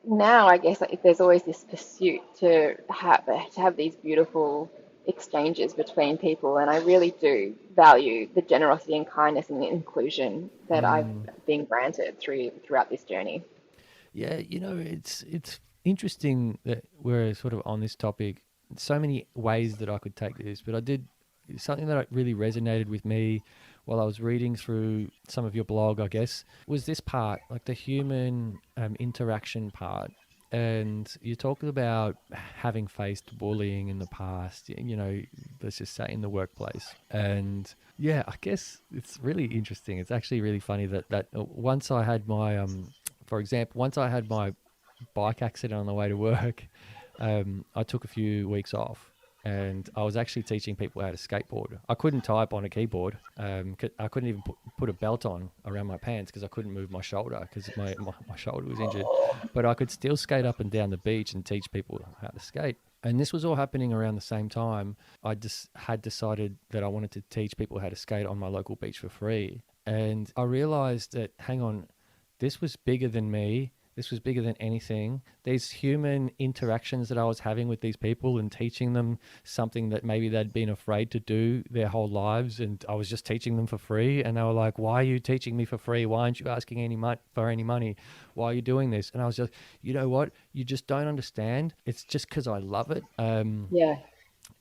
now I guess like, there's always this pursuit to have these beautiful exchanges between people, and I really do value the generosity and kindness and the inclusion that I've been granted throughout this journey. Yeah, it's interesting that we're sort of on this topic. So many ways that I could take this, but something that really resonated with me while I was reading through some of your blog, I guess, was this part, like the human interaction part. And you talked about having faced bullying in the past, let's just say in the workplace. And yeah, I guess it's really interesting. It's actually really funny that once I had my, for example, once I had my bike accident on the way to work, I took a few weeks off and I was actually teaching people how to skateboard. I couldn't type on a keyboard. I couldn't even put a belt on around my pants because I couldn't move my shoulder because my shoulder was injured. But I could still skate up and down the beach and teach people how to skate. And this was all happening around the same time. I just had decided that I wanted to teach people how to skate on my local beach for free. And I realized that, hang on, this was bigger than me. This was bigger than anything. These human interactions that I was having with these people and teaching them something that maybe they'd been afraid to do their whole lives, and I was just teaching them for free. And they were like, "Why are you teaching me for free? Why aren't you asking for any money? Why are you doing this?" And I was just, you know what? You just don't understand. It's just because I love it. Yeah.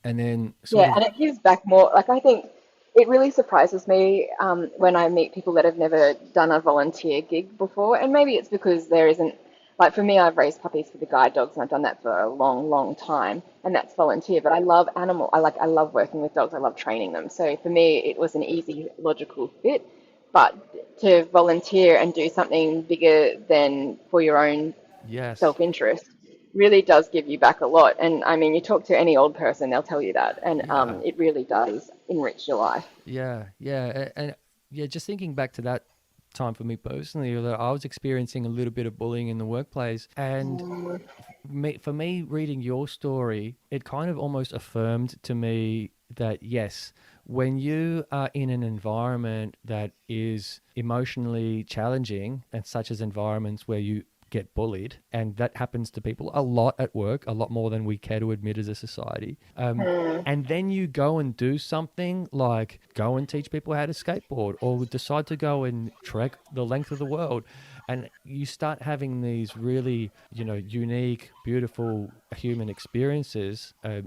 And then And it gives back more. Like, I think it really surprises me when I meet people that have never done a volunteer gig before. And maybe it's because there isn't, like for me, I've raised puppies for the guide dogs and I've done that for a long, long time. And that's volunteer. But I love I love working with dogs. I love training them. So for me, it was an easy, logical fit. But to volunteer and do something bigger than for your own yes. self-interest really does give you back a lot. And I mean, you talk to any old person, they'll tell you that. And it really does enrich your life. Yeah. And yeah, just thinking back to that time for me personally, that I was experiencing a little bit of bullying in the workplace. And for me, reading your story, it kind of almost affirmed to me that, yes, when you are in an environment that is emotionally challenging, and such as environments where you get bullied, and that happens to people a lot at work, a lot more than we care to admit as a society. And then you go and do something like go and teach people how to skateboard, or decide to go and trek the length of the world, and you start having these really, unique, beautiful human experiences. I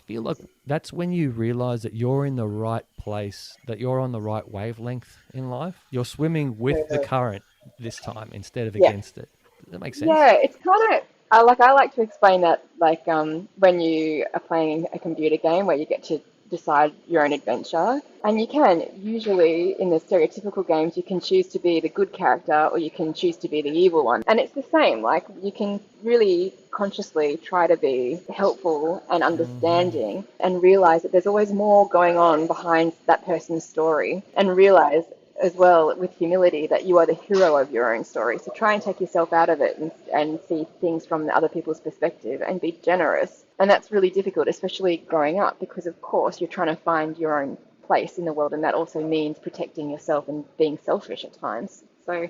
feel like that's when you realize that you're in the right place, that you're on the right wavelength in life. You're swimming with the current this time instead of against it. Does that make sense? Yeah, it's kind of I like to explain that like when you are playing a computer game where you get to decide your own adventure, and you can usually in the stereotypical games you can choose to be the good character or you can choose to be the evil one, and it's the same. Like you can really consciously try to be helpful and understanding and realize that there's always more going on behind that person's story, and realize as well with humility that you are the hero of your own story. So try and take yourself out of it and see things from the other people's perspective and be generous. And that's really difficult, especially growing up, because of course you're trying to find your own place in the world, and that also means protecting yourself and being selfish at times. So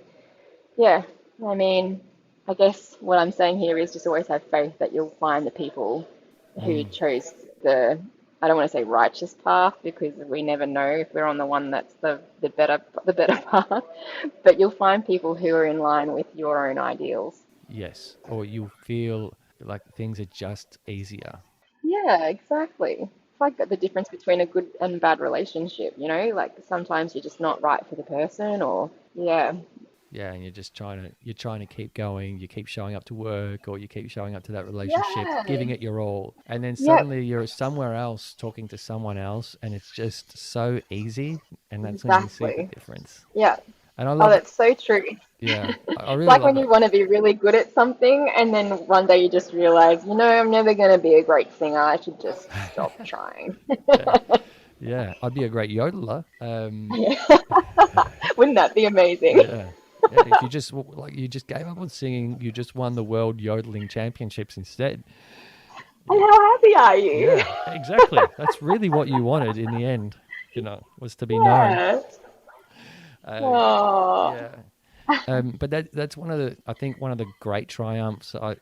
yeah, I mean, I guess what I'm saying here is just always have faith that you'll find the people who chose the, I don't want to say righteous path, because we never know if we're on the one that's the better path, but you'll find people who are in line with your own ideals. Yes, or you feel like things are just easier. Yeah, exactly. It's like the difference between a good and bad relationship, like sometimes you're just not right for the person, or yeah. Yeah, and you're trying to keep going. You keep showing up to work, or you keep showing up to that relationship, giving it your all, and then suddenly you're somewhere else talking to someone else, and it's just so easy, and that's when you see the difference. Yeah. And I love that's so true. Yeah, I really It's like love when you want to be really good at something, and then one day you just realize, I'm never going to be a great singer. I should just stop trying. Yeah, I'd be a great yodeler. Wouldn't that be amazing? Yeah. If you just gave up on singing, you just won the world yodeling championships instead. And how happy are you? Yeah, exactly. That's really what you wanted in the end, was to be known. Yeah. But that's I think one of the great triumphs I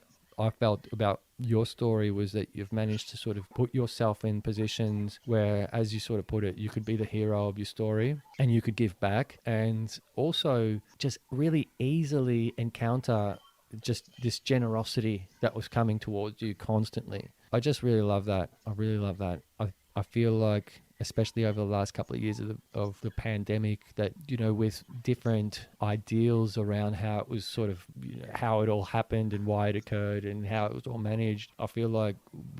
felt about your story was that you've managed to sort of put yourself in positions where, as you sort of put it, you could be the hero of your story and you could give back, and also just really easily encounter just this generosity that was coming towards you constantly. I just really love that. I really love that. I feel like, especially over the last couple of years of the pandemic, that, you know, with different ideals around how it was sort of, you know, how it all happened and why it occurred and how it was all managed, I feel like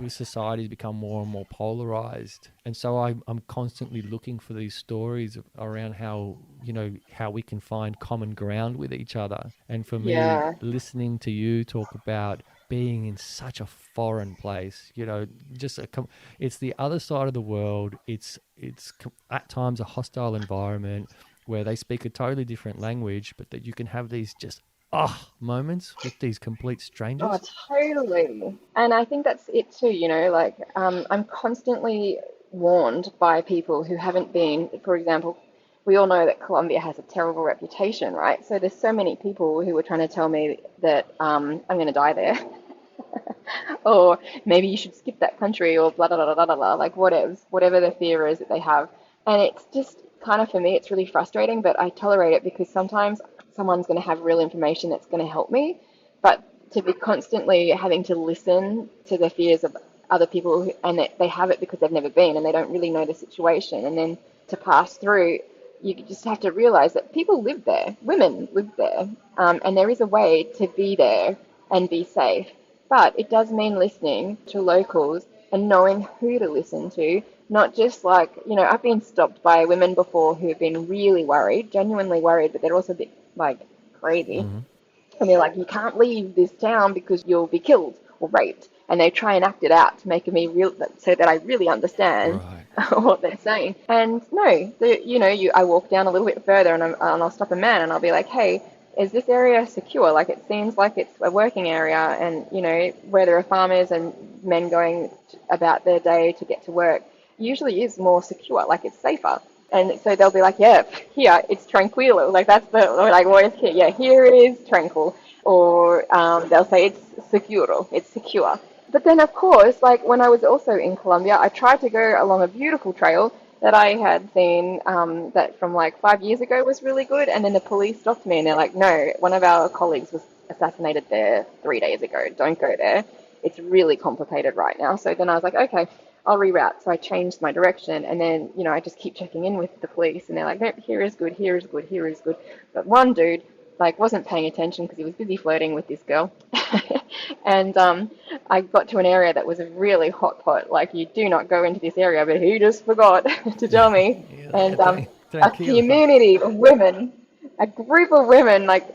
society's become more and more polarized. And so I'm constantly looking for these stories around how, you know, how we can find common ground with each other. And for me, listening to you talk about being in such a foreign place, you know, just it's the other side of the world. It's at times a hostile environment where they speak a totally different language, but that you can have these just moments with these complete strangers. Oh, totally. And I think that's it too, you know, like I'm constantly warned by people who haven't been, for example, we all know that Colombia has a terrible reputation, right? So there's so many people who were trying to tell me that I'm going to die there. Or maybe you should skip that country, or blah, blah, blah, blah, blah, blah, like whatever the fear is that they have. And it's just kind of, for me, it's really frustrating, but I tolerate it because sometimes someone's going to have real information that's going to help me. But to be constantly having to listen to the fears of other people, and they have it because they've never been and they don't really know the situation, and then to pass through, you just have to realize that people live there, women live there, and there is a way to be there and be safe. But it does mean listening to locals and knowing who to listen to, not just like, you know, I've been stopped by women before who have been really worried, genuinely worried, but they're also a bit like crazy. Mm-hmm. And they're like, you can't leave this town because you'll be killed or raped. And they try and act it out to make me real, so that I really understand what they're saying. And no, you know, I walk down a little bit further and I'll stop a man and I'll be like, hey, is this area secure? Like, it seems like it's a working area, and, you know, where there are farmers and men going about their day to get to work, usually is more secure, like it's safer. And so they'll be like, yeah, here, it's tranquilo. Like, that's the, like, always, yeah, here it is, tranquil. Or they'll say it's seguro, it's secure. But then, of course, like, when I was also in Colombia, I tried to go along a beautiful trail that I had seen that from like 5 years ago was really good. And then the police stopped me and they're like, no, one of our colleagues was assassinated there 3 days ago. Don't go there. It's really complicated right now. So then I was like, okay, I'll reroute. So I changed my direction. And then, you know, I just keep checking in with the police and they're like, no, here is good, here is good, here is good. But one dude, like, wasn't paying attention because he was busy flirting with this girl. And I got to an area that was a really hot pot. Like, you do not go into this area, but he just forgot to tell me. And a community of women, a group of women, like,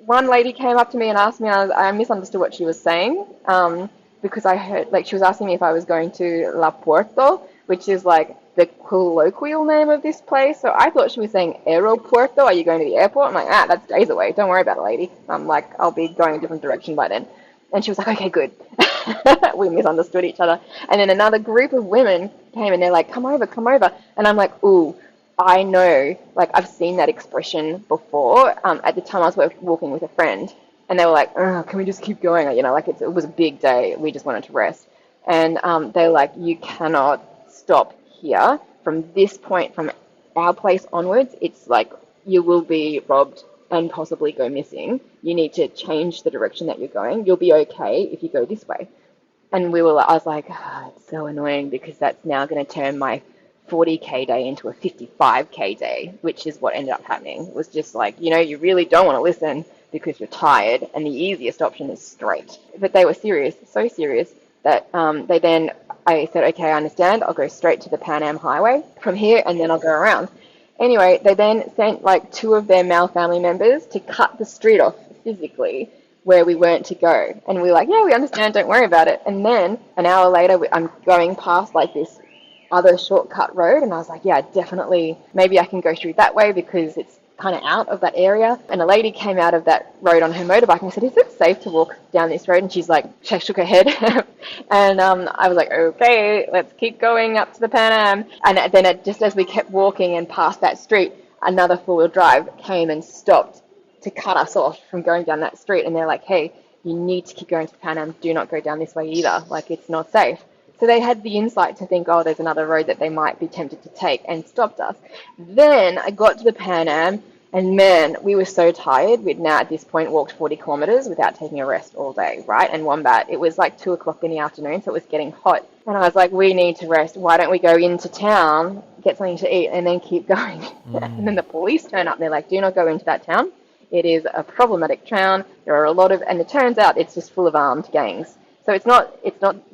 one lady came up to me and asked me, I misunderstood what she was saying, because I heard, like, she was asking me if I was going to La Puerto, which is like the colloquial name of this place. So I thought she was saying Aeropuerto, are you going to the airport? I'm like, that's days away. Don't worry about it, lady. I'm like, I'll be going a different direction by then. And she was like, okay, good. We misunderstood each other. And then another group of women came and they're like, come over, come over. And I'm like, ooh, I know, like, I've seen that expression before. At the time I was walking with a friend and they were like, oh, can we just keep going? You know, like, it was a big day. We just wanted to rest. And they're like, you cannot stop here. From this point, from our place onwards, it's like you will be robbed and possibly go missing. You need to change the direction that you're going. You'll be okay if you go this way. And I was like, it's so annoying because that's now going to turn my 40K day into a 55K day, which is what ended up happening. It was just like, you know, you really don't want to listen because you're tired, and the easiest option is straight. But they were serious, so serious, that I said, okay, I understand. I'll go straight to the Pan Am Highway from here, and then I'll go around. Anyway, they then sent like 2 of their male family members to cut the street off physically where we weren't to go. And we were like, yeah, we understand, don't worry about it. And then an hour later, I'm going past like this other shortcut road, and I was like, yeah, definitely, maybe I can go through that way because it's kind of out of that area. And a lady came out of that road on her motorbike and said, is it safe to walk down this road? And she's like, she shook her head. And I was like, okay, let's keep going up to the Pan Am. And then just as we kept walking and past that street, another 4-wheel drive came and stopped to cut us off from going down that street. And they're like, hey, you need to keep going to the Pan Am. Do not go down this way either. Like, it's not safe. So they had the insight to think, there's another road that they might be tempted to take, and stopped us. Then I got to the Pan Am, And man, we were so tired. We'd now at this point walked 40 kilometers without taking a rest all day, right? And Wombat, it was like 2 o'clock in the afternoon, so it was getting hot. And I was like, we need to rest. Why don't we go into town, get something to eat, and then keep going? And then the police turn up and they're like, do not go into that town. It is a problematic town. There are a lot of, and it turns out it's just full of armed gangs. So it's not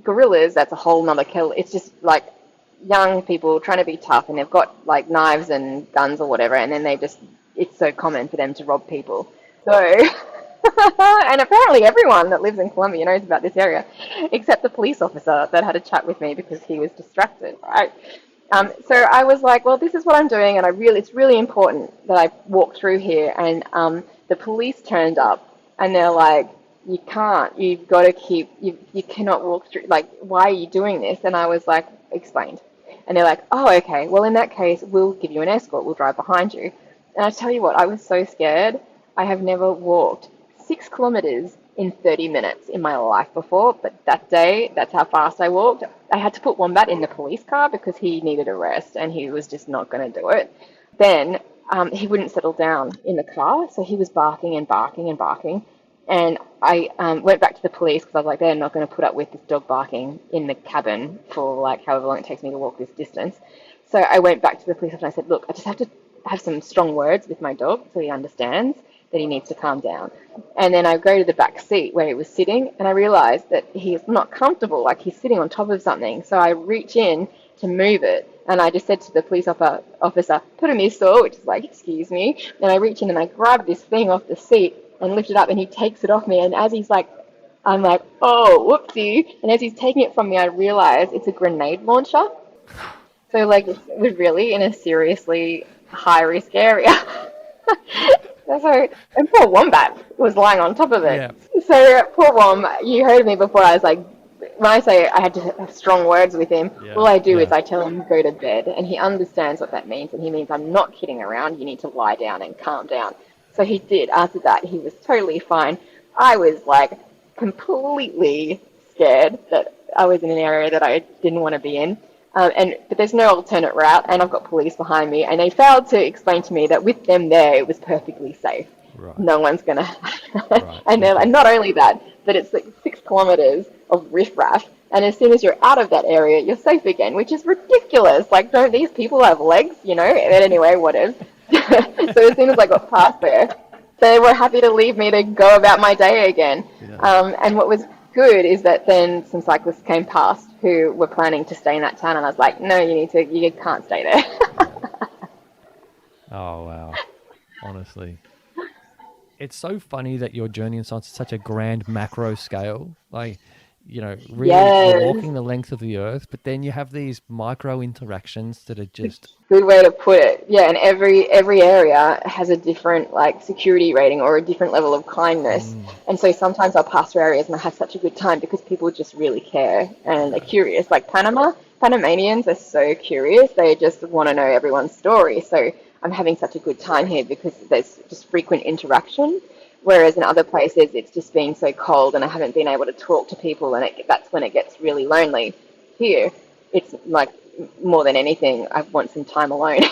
guerrillas. That's a whole nother kill. It's just like young people trying to be tough, and they've got like knives and guns or whatever, and then it's so common for them to rob people. So, and apparently everyone that lives in Colombia knows about this area, except the police officer that had a chat with me because he was distracted, right? So I was like, well, this is what I'm doing, and it's really important that I walk through here. And the police turned up, and they're like, you can't, you've got to you cannot walk through, like, why are you doing this? And I was like, explained. And they're like, oh, okay, well, in that case, we'll give you an escort, we'll drive behind you. And I tell you what, I was so scared. I have never walked 6 kilometers in 30 minutes in my life before, but that day, that's how fast I walked. I had to put Wombat in the police car because he needed a rest and he was just not going to do it. Then he wouldn't settle down in the car, so he was barking and barking and barking. And I went back to the police because I was like, they're not going to put up with this dog barking in the cabin for like however long it takes me to walk this distance. So I went back to the police and I said, look, I just have to have some strong words with my dog so he understands that he needs to calm down. And then I go to the back seat where he was sitting, and I realized that he's not comfortable, like he's sitting on top of something. So I reach in to move it, and I just said to the police officer, put a missile, which is like, excuse me. And I reach in and I grab this thing off the seat and lift it up, and he takes it off me. And as he's like, I'm like, oh, whoopsie. And as he's taking it from me, I realize it's a grenade launcher. So like, we're really in a seriously high-risk area. So, and poor Wombat was lying on top of it. Yeah. So poor Wom, you heard me before. I was like, when I say I had to have strong words with him, all I do is I tell him go to bed, and he understands what that means, and he means I'm not kidding around. You need to lie down and calm down. So he did. After that, he was totally fine. I was like completely scared that I was in an area that I didn't want to be in. But there's no alternate route, and I've got police behind me, and they failed to explain to me that with them there, it was perfectly safe. Right. No one's gonna. Right. And they're like, not only that, but it's like 6 kilometers of riffraff, and as soon as you're out of that area, you're safe again, which is ridiculous. Like, don't these people have legs? You know? But anyway, whatever. So as soon as I got past there, they were happy to leave me to go about my day again. Yeah. And what was good is that then some cyclists came past who were planning to stay in that town, and I was like, no, you can't stay there. Oh, wow. Honestly. It's so funny that your journey in science is such a grand macro scale. Like, you know, really you're walking the length of the earth, but then you have these micro interactions that are just... Good way to put it. Yeah, and every area has a different like security rating or a different level of kindness. And so sometimes I'll pass through areas and I have such a good time because people just really care and are curious. Like Panamanians are so curious. They just want to know everyone's story. So I'm having such a good time here because there's just frequent interaction. Whereas in other places, it's just been so cold and I haven't been able to talk to people, and that's when it gets really lonely. Here, it's like more than anything, I want some time alone.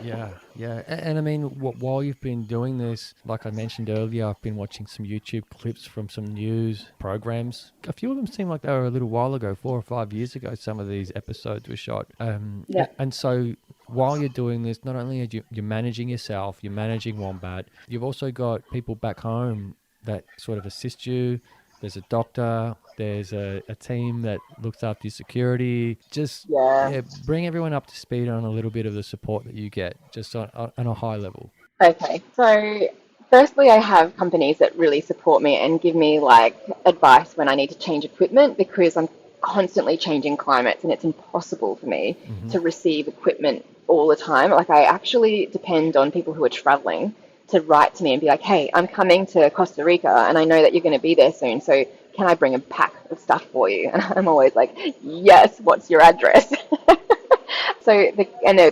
Yeah. And I mean, while you've been doing this, like I mentioned earlier, I've been watching some YouTube clips from some news programs. A few of them seem like they were a little while ago, 4 or 5 years ago, some of these episodes were shot. And so while you're doing this, not only are you're managing yourself, you're managing Wombat, you've also got people back home that sort of assist you. There's a doctor, there's a team that looks after your security. Just bring everyone up to speed on a little bit of the support that you get, just on a high level. Okay, so firstly, I have companies that really support me and give me like advice when I need to change equipment, because I'm constantly changing climates and it's impossible for me to receive equipment all the time. Like, I actually depend on people who are traveling to write to me and be like, hey, I'm coming to Costa Rica and I know that you're going to be there soon, so can I bring a pack of stuff for you? And I'm always like, yes, what's your address? So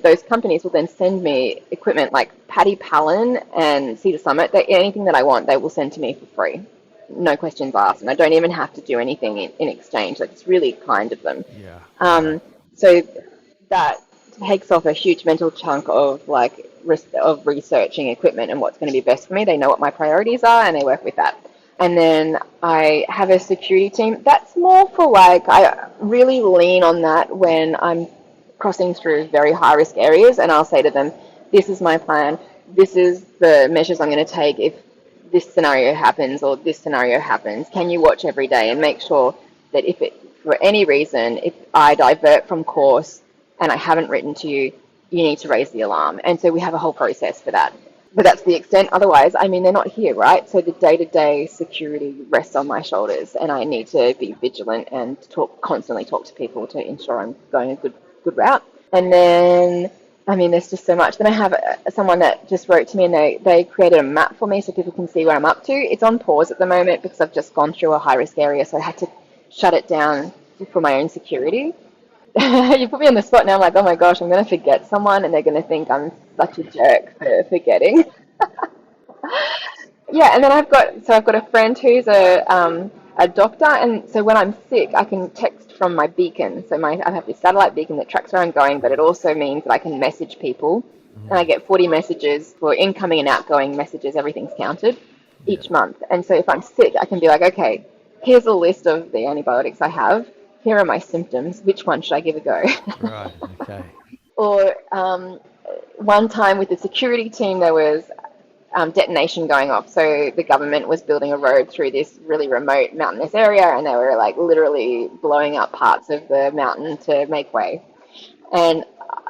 those companies will then send me equipment like Paddy Palin and Cedar Summit. Anything that I want, they will send to me for free. No questions asked, and I don't even have to do anything in exchange. Like, it's really kind of them. Yeah. So that takes off a huge mental chunk of like of researching equipment and what's going to be best for me. They know what my priorities are and they work with that. And then I have a security team. That's more for like, I really lean on that when I'm crossing through very high risk areas, and I'll say to them, this is my plan. This is the measures I'm going to take if this scenario happens or this scenario happens. Can you watch every day and make sure that if it, for any reason, if I divert from course and I haven't written to you, you need to raise the alarm. And so we have a whole process for that. But that's the extent. Otherwise, I mean, they're not here, right? So the day-to-day security rests on my shoulders, and I need to be vigilant and constantly talk to people to ensure I'm going a good route. And then, I mean, there's just so much. Then I have someone that just wrote to me, and they created a map for me so people can see where I'm up to. It's on pause at the moment because I've just gone through a high-risk area, so I had to shut it down for my own security. You put me on the spot now. I'm like, oh my gosh, I'm going to forget someone and they're going to think I'm such a jerk for forgetting. Yeah, and then I've got a friend who's a doctor, and so when I'm sick, I can text from my beacon. So I have this satellite beacon that tracks where I'm going, but it also means that I can message people, and I get 40 messages for incoming and outgoing messages. Everything's counted each month, and so if I'm sick, I can be like, okay, here's a list of the antibiotics I have. Here are my symptoms. Which one should I give a go? Right. Okay. Or one time with the security team, there was detonation going off. So the government was building a road through this really remote mountainous area, and they were like literally blowing up parts of the mountain to make way. And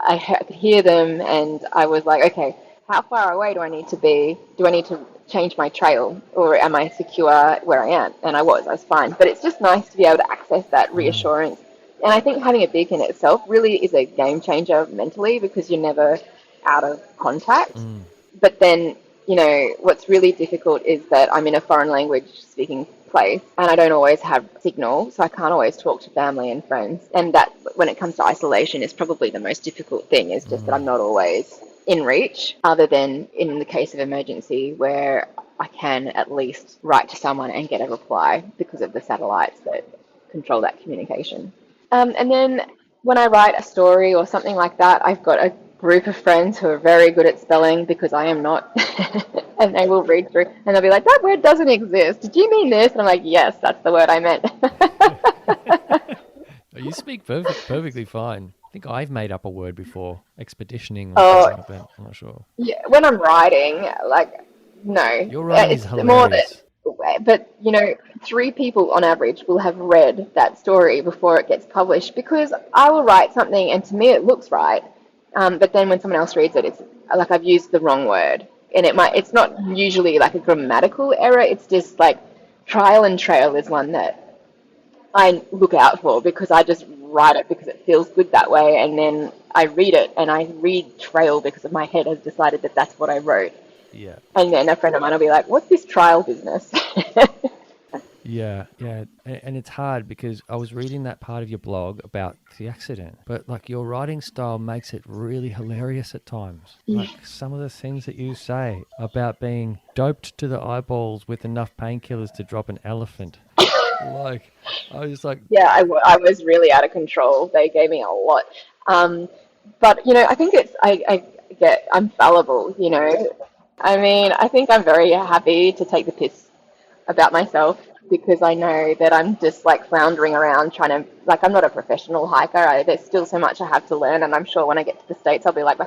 I could hear them, and I was like, okay, how far away do I need to be? Do I need to change my trail, or am I secure where I am? And I was fine. But it's just nice to be able to access that reassurance. And I think having a beacon itself really is a game changer mentally, because you're never out of contact. But then, you know, what's really difficult is that I'm in a foreign language speaking place and I don't always have signal, so I can't always talk to family and friends. And that, when it comes to isolation, is probably the most difficult thing, is just that I'm not always in reach, other than in the case of emergency where I can at least write to someone and get a reply because of the satellites that control that communication. And then when I write a story or something like that, I've got a group of friends who are very good at spelling, because I am not. And they will read through and they'll be like, that word doesn't exist. Did you mean this? And I'm like, yes, that's the word I meant. You speak perfectly fine. I think I've made up a word before, expeditioning or something like that. I'm not sure. Yeah, when I'm writing, like, no. Your writing is hilarious. More that, but, you know, 3 people on average will have read that story before it gets published, because I will write something and to me it looks right. But then when someone else reads it, it's like I've used the wrong word. And it's not usually like a grammatical error. It's just like trial and trail is one that I look out for, because I just write it because it feels good that way. And then I read it and I read trail because my head has decided that that's what I wrote. Yeah. And then a friend of mine will be like, what's this trial business? Yeah. And it's hard because I was reading that part of your blog about the accident, but like your writing style makes it really hilarious at times. Like some of the things that you say about being doped to the eyeballs with enough painkillers to drop an elephant. Like, I was like... Yeah, I was really out of control. They gave me a lot. But, you know, I think I'm fallible, you know. I mean, I think I'm very happy to take the piss about myself, because I know that I'm just like floundering around trying to, like, I'm not a professional hiker. There's still so much I have to learn, and I'm sure when I get to the States I'll be like,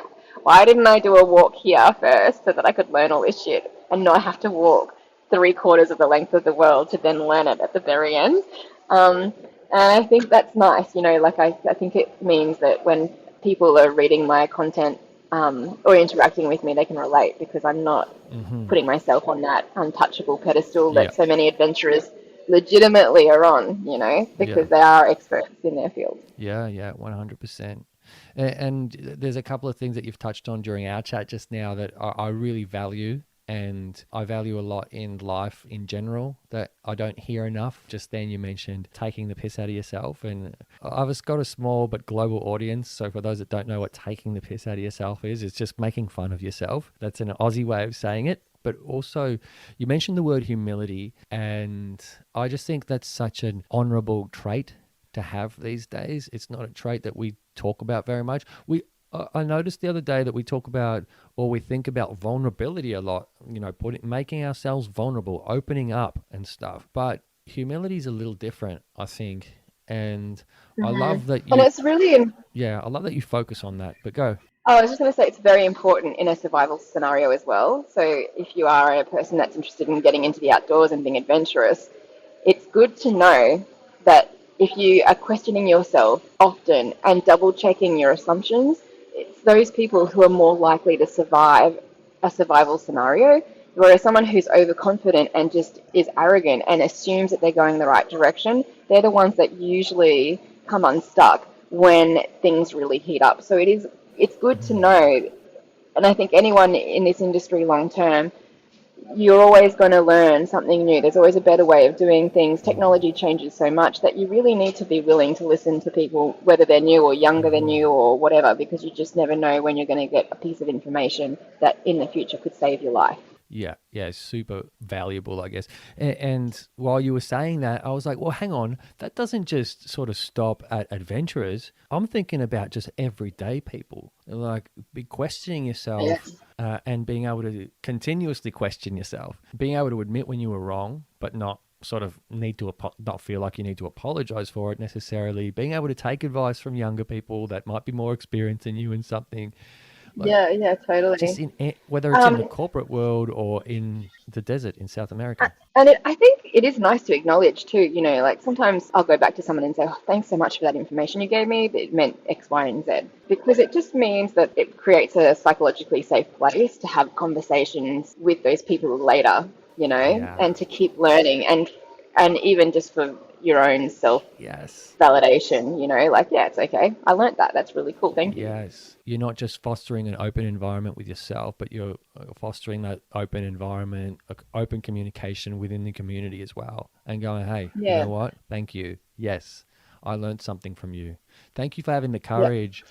why didn't I do a walk here first so that I could learn all this shit and not have to walk 3/4 of the length of the world to then learn it at the very end. And I think that's nice, you know, like I think it means that when people are reading my content or interacting with me, they can relate, because I'm not putting myself on that untouchable pedestal that so many adventurers legitimately are on, you know, because they are experts in their field. Yeah, 100%. And there's a couple of things that you've touched on during our chat just now that I really value. And I value a lot in life in general that I don't hear enough. Just then you mentioned taking the piss out of yourself. And I've got a small but global audience. So for those that don't know what taking the piss out of yourself is, it's just making fun of yourself. That's an Aussie way of saying it. But also you mentioned the word humility. And I just think that's such an honorable trait to have these days. It's not a trait that we talk about very much. I noticed the other day that we talk about or we think about vulnerability a lot, making ourselves vulnerable, opening up and stuff. But humility is a little different, I think. And I love that And it's really, I love that you focus on that. But go. oh, I was just going to say it's very important in a survival scenario as well. So if you are a person that's interested in getting into the outdoors and being adventurous, it's good to know that if you are questioning yourself often and double checking your assumptions, it's those people who are more likely to survive a survival scenario. Whereas someone who's overconfident and just is arrogant and assumes that they're going the right direction, they're the ones that usually come unstuck when things really heat up. So it's good to know, and I think anyone in this industry long term, you're always going to learn something new. There's always a better way of doing things. Technology changes so much that you really need to be willing to listen to people, whether they're new or younger than you or whatever, because you just never know when you're going to get a piece of information that in the future could save your life. Yeah, super valuable, I guess. And while you were saying that, I was like, well, hang on, that doesn't just sort of stop at adventurers. I'm thinking about just everyday people, like be questioning yourself and being able to continuously question yourself, being able to admit when you were wrong, but not sort of not feel like you need to apologize for it necessarily, being able to take advice from younger people that might be more experienced than you in something. Like, yeah, totally. just whether it's in the corporate world or in the desert in South America. And I think it is nice to acknowledge too, like sometimes I'll go back to someone and say, oh, thanks so much for that information you gave me. It meant X, Y, and Z. Because it just means that it creates a psychologically safe place to have conversations with those people later, and to keep learning and even just for your own self validation, like, yeah, it's okay. I learned that. That's really cool. Thank you. Yes. You're not just fostering an open environment with yourself, but you're fostering that open environment, open communication within the community as well. And going, hey, you know what? Thank you. Yes, I learned something from you. Thank you for having the courage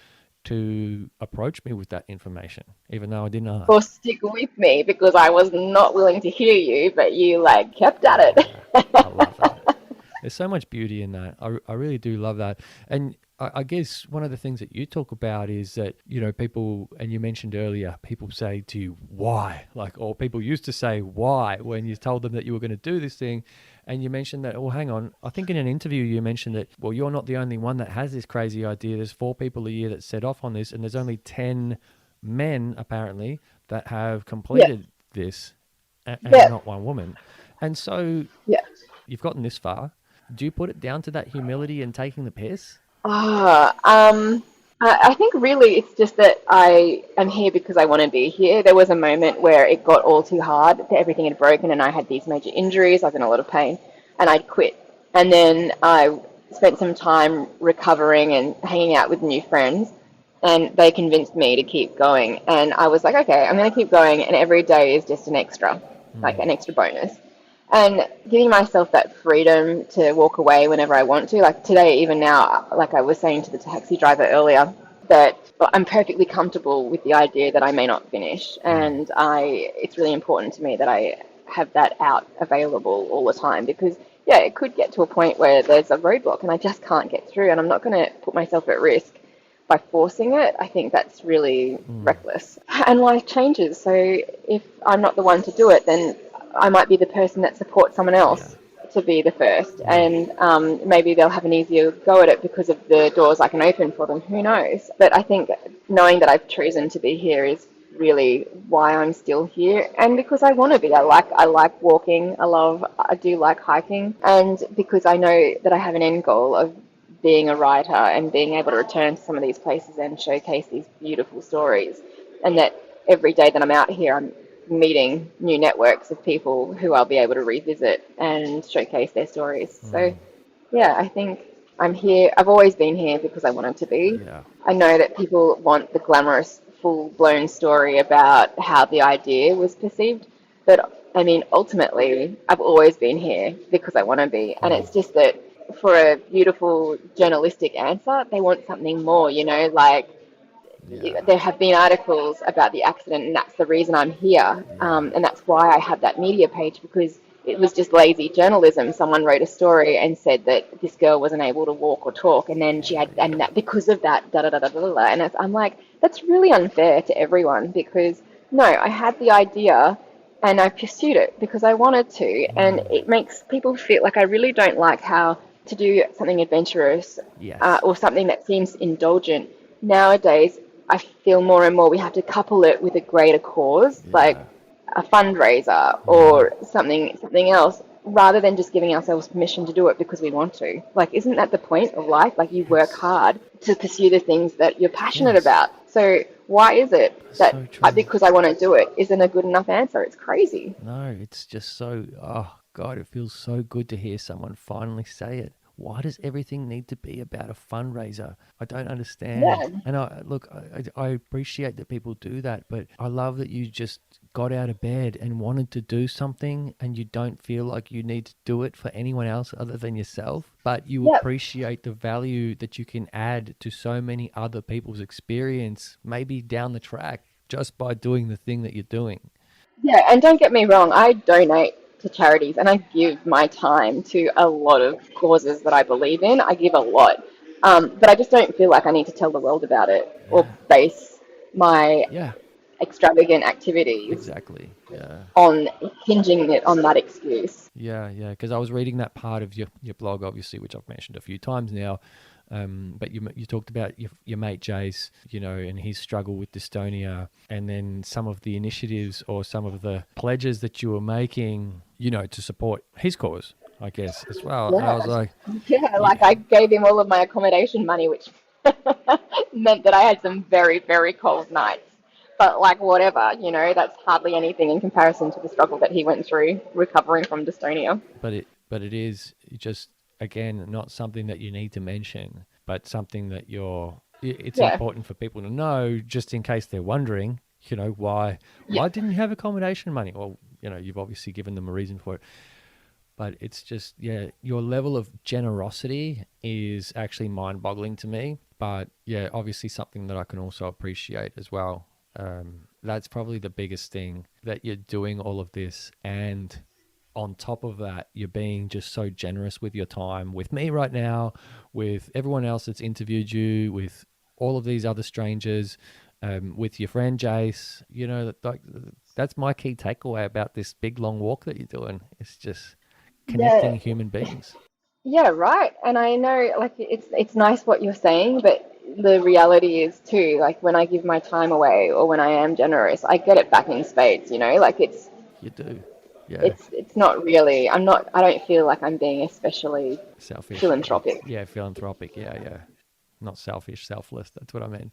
to approach me with that information, even though I didn't ask. Or stick with me because I was not willing to hear you, but you kept at it. I love that. There's so much beauty in that. I really do love that. And I guess one of the things that you talk about is that, people, and you mentioned earlier, people say to you, why? Or people used to say, why? When you told them that you were going to do this thing. And you mentioned that, oh, hang on. I think in an interview you mentioned that, well, you're not the only one that has this crazy idea. There's 4 people a year that set off on this. And there's only 10 men, apparently, that have completed this and not one woman. And so you've gotten this far. Do you put it down to that humility and taking the piss? I think really it's just that I am here because I want to be here. There was a moment where it got all too hard, everything had broken and I had these major injuries, I was in a lot of pain, and I'd quit. And then I spent some time recovering and hanging out with new friends, and they convinced me to keep going. And I was like, okay, I'm going to keep going, and every day is just an extra, like an extra bonus. And giving myself that freedom to walk away whenever I want to, like today, even now, like I was saying to the taxi driver earlier, that I'm perfectly comfortable with the idea that I may not finish. And it's really important to me that I have that out available all the time because, it could get to a point where there's a roadblock and I just can't get through, and I'm not going to put myself at risk by forcing it. I think that's really reckless. And life changes. So if I'm not the one to do it, then I might be the person that supports someone else to be the first, and maybe they'll have an easier go at it because of the doors I can open for them. Who knows? But I think knowing that I've chosen to be here is really why I'm still here, and because I want to be. I like walking. I do like hiking, and because I know that I have an end goal of being a writer and being able to return to some of these places and showcase these beautiful stories, and that every day that I'm out here, I'm meeting new networks of people who I'll be able to revisit and showcase their stories. So, I think I'm here. I've always been here because I wanted to be. Yeah. I know that people want the glamorous, full-blown story about how the idea was perceived, but I mean, ultimately, I've always been here because I want to be. And it's just that for a beautiful journalistic answer, they want something more, there have been articles about the accident, and that's the reason I'm here. And that's why I have that media page, because it was just lazy journalism. Someone wrote a story and said that this girl wasn't able to walk or talk, and then she had, and that because of that, da da da da da da. And I'm like, that's really unfair to everyone because no, I had the idea and I pursued it because I wanted to, and it makes people feel like I really don't like how to do something adventurous Yes. or something that seems indulgent. Nowadays, I feel more and more we have to couple it with a greater cause, like Yeah. a fundraiser Yeah. or something else, rather than just giving ourselves permission to do it because we want to. Like, isn't that the point of life? Like, you work Yes. hard to pursue the things that you're passionate Yes. about. So why is it So that true. because I want to do it isn't a good enough answer? It's crazy. No, it's just so, oh God, it feels so good to hear someone finally say it. Why does everything need to be about a fundraiser? I don't understand. Yeah. And I appreciate that people do that, but I love that you just got out of bed and wanted to do something and you don't feel like you need to do it for anyone else other than yourself, but you Yep. appreciate the value that you can add to so many other people's experience, maybe down the track, just by doing the thing that you're doing. Yeah, and don't get me wrong, I donate to charities and I give my time to a lot of causes that I believe in. I give a lot. But I just don't feel like I need to tell the world about it or Yeah. base my Yeah. extravagant activities Exactly. Yeah. on hinging it on that excuse. Yeah. Yeah. Because I was reading that part of your blog, obviously, which I've mentioned a few times now. But you talked about your mate Jace, and his struggle with dystonia, and then some of the initiatives or some of the pledges that you were making, to support his cause, I guess, as well. And I Yeah, was like, yeah, like yeah, I gave him all of my accommodation money, which meant that I had some very, very cold nights. But like whatever, that's hardly anything in comparison to the struggle that he went through recovering from dystonia. but it is just, again, not something that you need to mention, but something that it's Yeah, important for people to know, just in case they're wondering, yeah, why didn't you have accommodation money? Well, you've obviously given them a reason for it, but it's just, yeah, your level of generosity is actually mind-boggling to me. But yeah, obviously something that I can also appreciate as well. That's probably the biggest thing, that you're doing all of this, and on top of that, you're being just so generous with your time, with me right now, with everyone else that's interviewed you, with all of these other strangers, with your friend Jace. That's my key takeaway about this big long walk that you're doing. It's just yeah, connecting human beings. yeah, right. And I know, like, it's nice what you're saying, but the reality is too, like, when I give my time away or when I am generous, I get it back in spades. Like You do. Yeah. it's not really. I don't feel like I'm being especially Selfish. philanthropic. Yeah, philanthropic. Yeah, yeah. Not selfish, selfless. That's what I meant.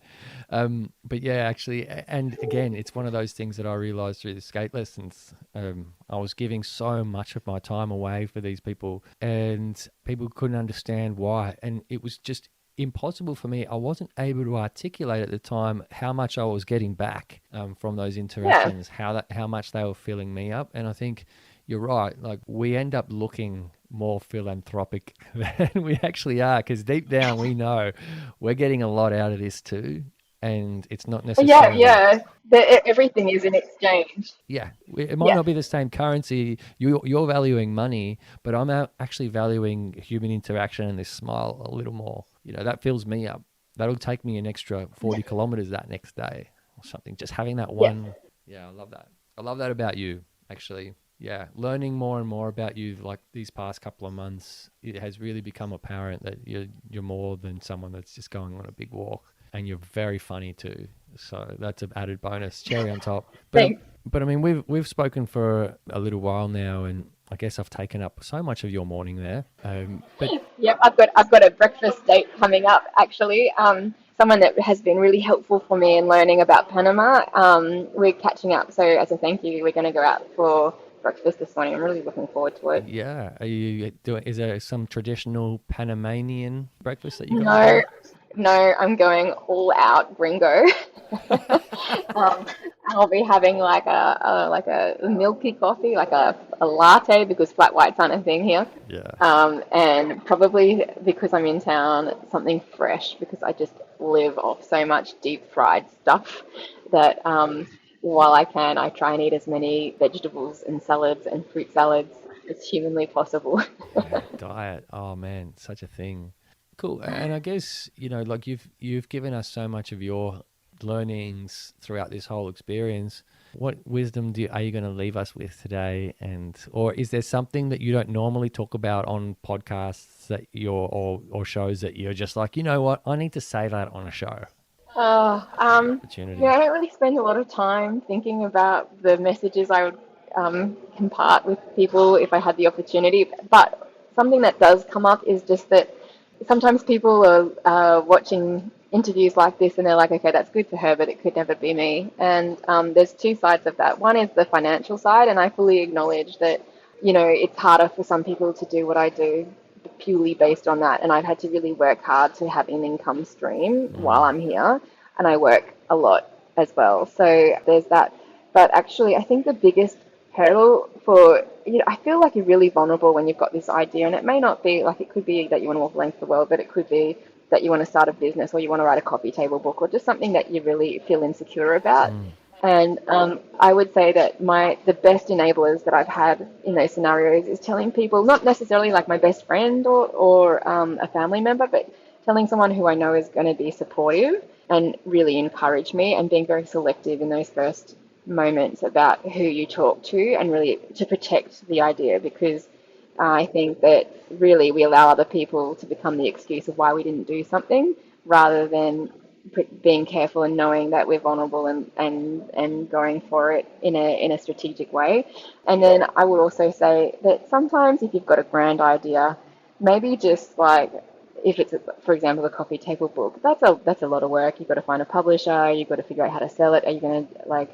But yeah, actually, and again, it's one of those things that I realized through the skate lessons. I was giving so much of my time away for these people, and people couldn't understand why. And it was just impossible for me. I wasn't able to articulate at the time how much I was getting back from those Yeah, interactions, how much they were filling me up. And I think you're right. Like, we end up looking more philanthropic than we actually are, because deep down we know we're getting a lot out of this too, and it's not yeah, necessarily, yeah. Everything is in exchange. yeah, it might Yeah, not be the same currency. You're valuing money, but I'm actually valuing human interaction and this smile a little more. That fills me up. That'll take me an extra 40 kilometers that next day or something, just having that yeah, one. Yeah, I love that about you, actually. Yeah, learning more and more about you, like these past couple of months, it has really become apparent that you're more than someone that's just going on a big walk, and you're very funny too. So that's an added bonus, cherry on top. thanks. But I mean, we've spoken for a little while now, and I guess I've taken up so much of your morning there. But Yep, I've got a breakfast date coming up actually. Someone that has been really helpful for me in learning about Panama. We're catching up, so as a thank you, we're going to go out for breakfast this morning. I'm really looking forward to it. yeah, are you doing? Is there some traditional Panamanian breakfast that you guys No, do? no, I'm going all out gringo. um, I'll be having like a milky coffee, like a latte because flat whites aren't a thing here. Yeah. And probably because I'm in town, something fresh because I just live off so much deep fried stuff that while I can, I try and eat as many vegetables and salads and fruit salads as humanly possible. Yeah, diet. Oh man, such a thing. Cool. And I guess, like you've given us so much of your learnings throughout this whole experience. What wisdom are you going to leave us with today? Or is there something that you don't normally talk about on podcasts that or shows that you're just like, you know what, I need to say that on a show? Opportunity. I don't really spend a lot of time thinking about the messages I would impart with people if I had the opportunity. But something that does come up is just that sometimes people are watching interviews like this and they're like, okay, that's good for her, but it could never be me. And there's two sides of that. One is the financial side, and I fully acknowledge that, it's harder for some people to do what I do purely based on that. And I've had to really work hard to have an income stream while I'm here, and I work a lot as well. So there's that. But actually, I think the biggest hurdle I feel like you're really vulnerable when you've got this idea, and it may not be like, it could be that you want to walk the length of the world, but it could be that you want to start a business, or you want to write a coffee table book, or just something that you really feel insecure about. And I would say that the best enablers that I've had in those scenarios is telling people, not necessarily like my best friend or a family member, but telling someone who I know is going to be supportive and really encourage me, and being very selective in those first moments about who you talk to, and really to protect the idea, because I think that really we allow other people to become the excuse of why we didn't do something, rather than being careful and knowing that we're vulnerable and going for it in a strategic way. And then I would also say that sometimes if you've got a grand idea, maybe just like, if it's, for example, a coffee table book, that's a lot of work. You've got to find a publisher, you've got to figure out how to sell it. Are you going to,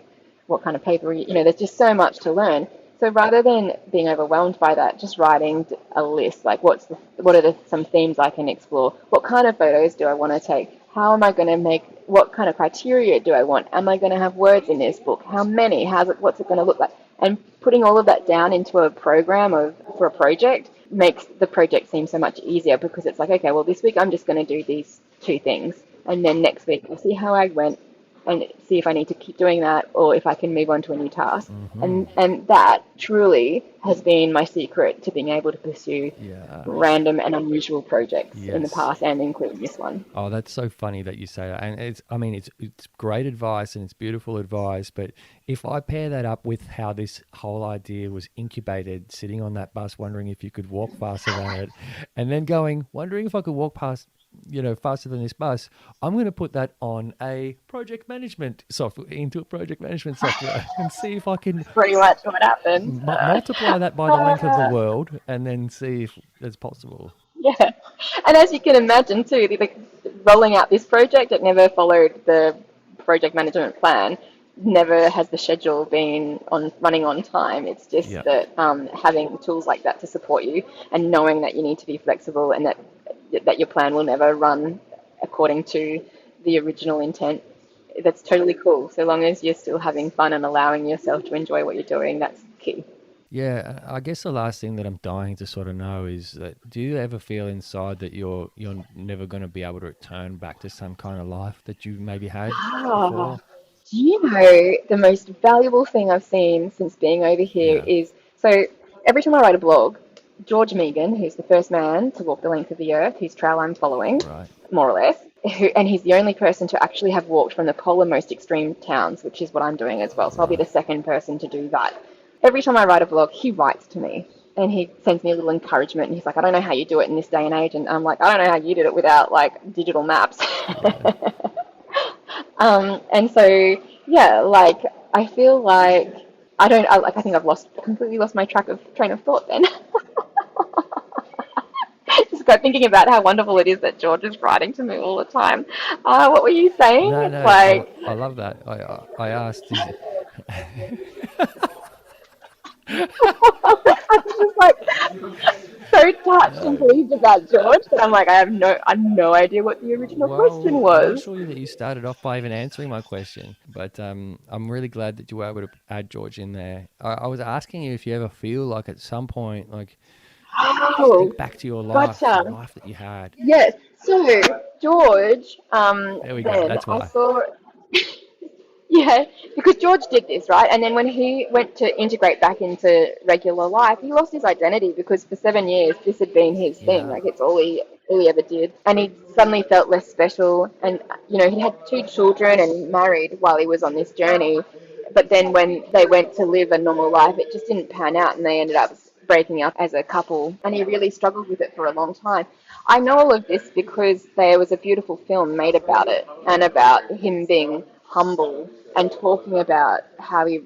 what kind of paper, there's just so much to learn. So rather than being overwhelmed by that, just writing a list, like what are some themes I can explore? What kind of photos do I want to take? How am I going to what kind of criteria do I want? Am I going to have words in this book? How many? What's it going to look like? And putting all of that down into a program for a project makes the project seem so much easier, because it's like, okay, well, this week I'm just going to do these 2 things. And then next week I'll see how I went and see if I need to keep doing that, or if I can move on to a new task. And that truly has been my secret to being able to pursue random and unusual projects in the past, and including this one. Oh, that's so funny that you say that. And it's great advice, and it's beautiful advice. But if I pair that up with how this whole idea was incubated, sitting on that bus, wondering if you could walk faster than it, and then wondering if I could walk faster than this bus, I'm going to put that on a project management software, into a project management software, and see if I can pretty much what happened. Multiply that by the length of the world, and then see if it's possible. Yeah. And as you can imagine too, rolling out this project, it never followed the project management plan. Never has the schedule been running on time. It's just that having tools like that to support you, and knowing that you need to be flexible, and that your plan will never run according to the original intent, that's totally cool. So long as you're still having fun and allowing yourself to enjoy what you're doing, that's key. Yeah, I guess the last thing that I'm dying to sort of know is that, do you ever feel inside that you're never going to be able to return back to some kind of life that you maybe had before? Do you know, the most valuable thing I've seen since being over here is, so every time I write a blog, George Megan, who's the first man to walk the length of the earth, whose trail I'm following, more or less, and he's the only person to actually have walked from the polar most extreme towns, which is what I'm doing as well. So I'll be the second person to do that. Every time I write a blog, he writes to me, and he sends me a little encouragement, and he's like, I don't know how you do it in this day and age. And I'm like, I don't know how you did it without digital maps. And so, I feel like I think I've completely lost my train of thought then. Just got thinking about how wonderful it is that George is writing to me all the time. What were you saying? No, I love that. I asked. I'm just so touched and pleased about George that I'm like, I have no idea what the original question was. I'm not sure that you started off by even answering my question, but I'm really glad that you were able to add George in there. I was asking you if you ever feel like at some point, think back to your life, the life that you had. Yes. So George, there we go. That's why. I saw. Yeah, because George did this, right? And then when he went to integrate back into regular life, he lost his identity because for 7 years this had been his thing. Yeah. Like it's all he ever did. And he suddenly felt less special. And he had 2 children and married while he was on this journey. But then when they went to live a normal life, it just didn't pan out, and they ended up breaking up as a couple. And he really struggled with it for a long time. I know all of this because there was a beautiful film made about it and about him being humble and talking about how he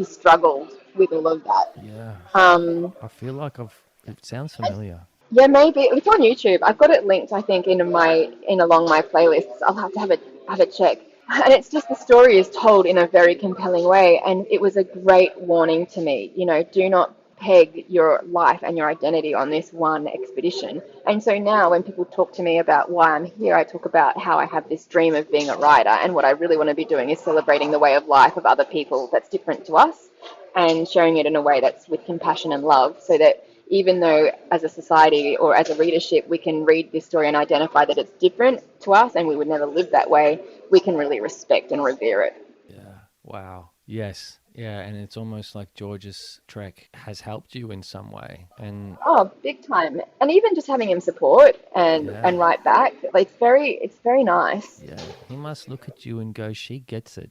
struggled with all of that. Yeah. Um, I feel like it sounds familiar. yeah, maybe it's on YouTube. I've got it linked, I think, along my playlists. I'll have to have a check. And it's just the story is told in a very compelling way, and it was a great warning to me. Do not peg your life and your identity on this one expedition. And so now when people talk to me about why I'm here, I talk about how I have this dream of being a writer, and what I really want to be doing is celebrating the way of life of other people that's different to us and sharing it in a way that's with compassion and love, so that even though as a society or as a readership we can read this story and identify that it's different to us and we would never live that way, we can really respect and revere it. Yeah. Wow. Yes. Yeah, and it's almost like George's trek has helped you in some way. And oh, big time. And even just having him support and write back, like, it's very nice. Yeah, he must look at you and go, she gets it.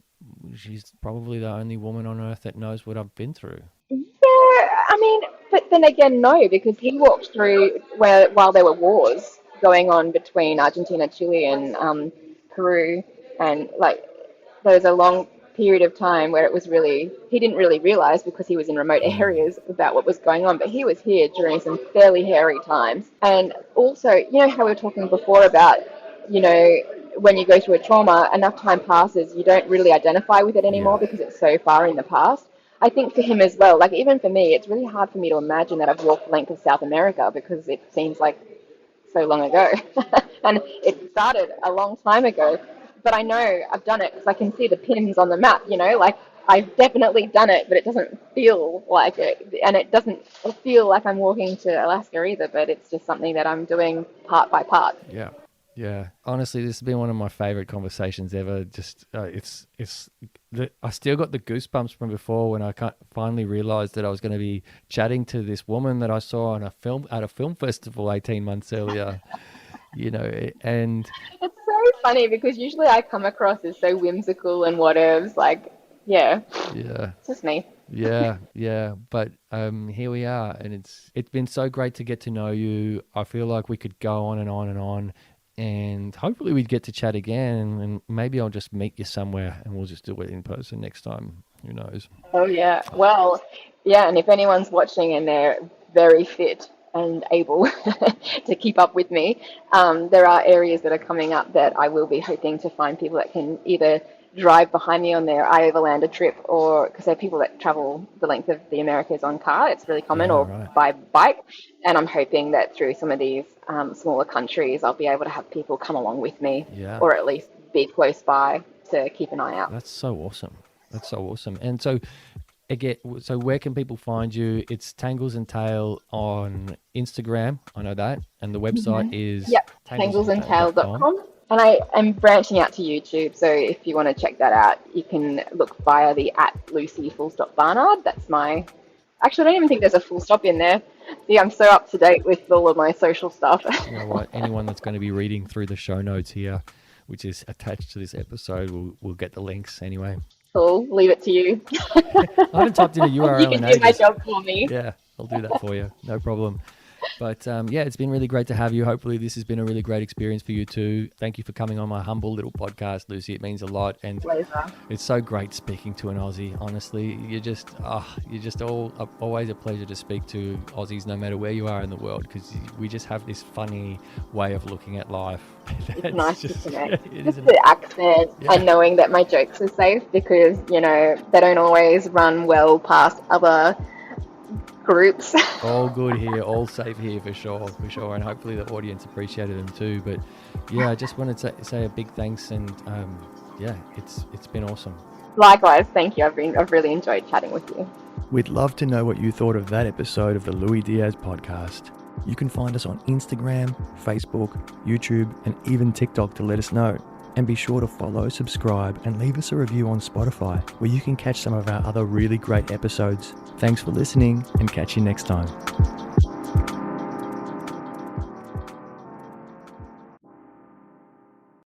She's probably the only woman on earth that knows what I've been through. Yeah, I mean, but then again, no, because he walked through while there were wars going on between Argentina, Chile, and Peru, and like there was a long period of time where he didn't really realize because he was in remote areas about what was going on, but he was here during some fairly hairy times. And also, how we were talking before about, when you go through a trauma, enough time passes, you don't really identify with it anymore because it's so far in the past. I think for him as well, like even for me, it's really hard for me to imagine that I've walked the length of South America because it seems like so long ago. And it started a long time ago. But I know I've done it because I can see the pins on the map, like I've definitely done it, but it doesn't feel like it. And it doesn't feel like I'm walking to Alaska either, but it's just something that I'm doing part by part. Yeah. Yeah. Honestly, this has been one of my favorite conversations ever. Just, I still got the goosebumps from before when I finally realized that I was going to be chatting to this woman that I saw on at a film festival 18 months earlier. And it's so funny because usually I come across as so whimsical and whatevs, like, it's just me. Yeah. But here we are, and it's been so great to get to know you. I feel like we could go on and on and on, and hopefully we'd get to chat again, and maybe I'll just meet you somewhere and we'll just do it in person next time. Who knows? Oh yeah. Well, yeah. And if anyone's watching and they're very fit and able to keep up with me, there are areas that are coming up that I will be hoping to find people that can either drive behind me on their Ioverlander trip, or because there are people that travel the length of the Americas on car, it's really common, or by bike. And I'm hoping that through some of these smaller countries, I'll be able to have people come along with me, or at least be close by to keep an eye out. That's so awesome. And so, again, so where can people find you? It's Tangles and Tail on Instagram. I know that. And the website is tanglesandtail.com. And I am branching out to YouTube. So if you want to check that out, you can look via the @Lucy Barnard. That's my... Actually, I don't even think there's a full stop in there. See, I'm so up to date with all of my social stuff. You know what? Anyone that's going to be reading through the show notes here, which is attached to this episode, will get the links anyway. Cool. Leave it to you. I haven't typed in a URL. You can do my job for me. Yeah, I'll do that for you. No problem. But it's been really great to have you. Hopefully this has been a really great experience for you too. Thank you for coming on my humble little podcast, Lucy. It means a lot. And it's so great speaking to an Aussie. Honestly, you're just always a pleasure to speak to Aussies, no matter where you are in the world, because we just have this funny way of looking at life. It's nice to connect. Just the accent and knowing that my jokes are safe, because, they don't always run well past other groups. All good here, all safe here for sure. And hopefully the audience appreciated them too. But I just wanted to say a big thanks, and it's been awesome. Likewise, thank you. I've really enjoyed chatting with you. We'd love to know what you thought of that episode of the Lui Diaz podcast. You can find us on Instagram, Facebook, YouTube, and even TikTok to let us know. And be sure to follow, subscribe, and leave us a review on Spotify, where you can catch some of our other really great episodes. Thanks for listening, and catch you next time.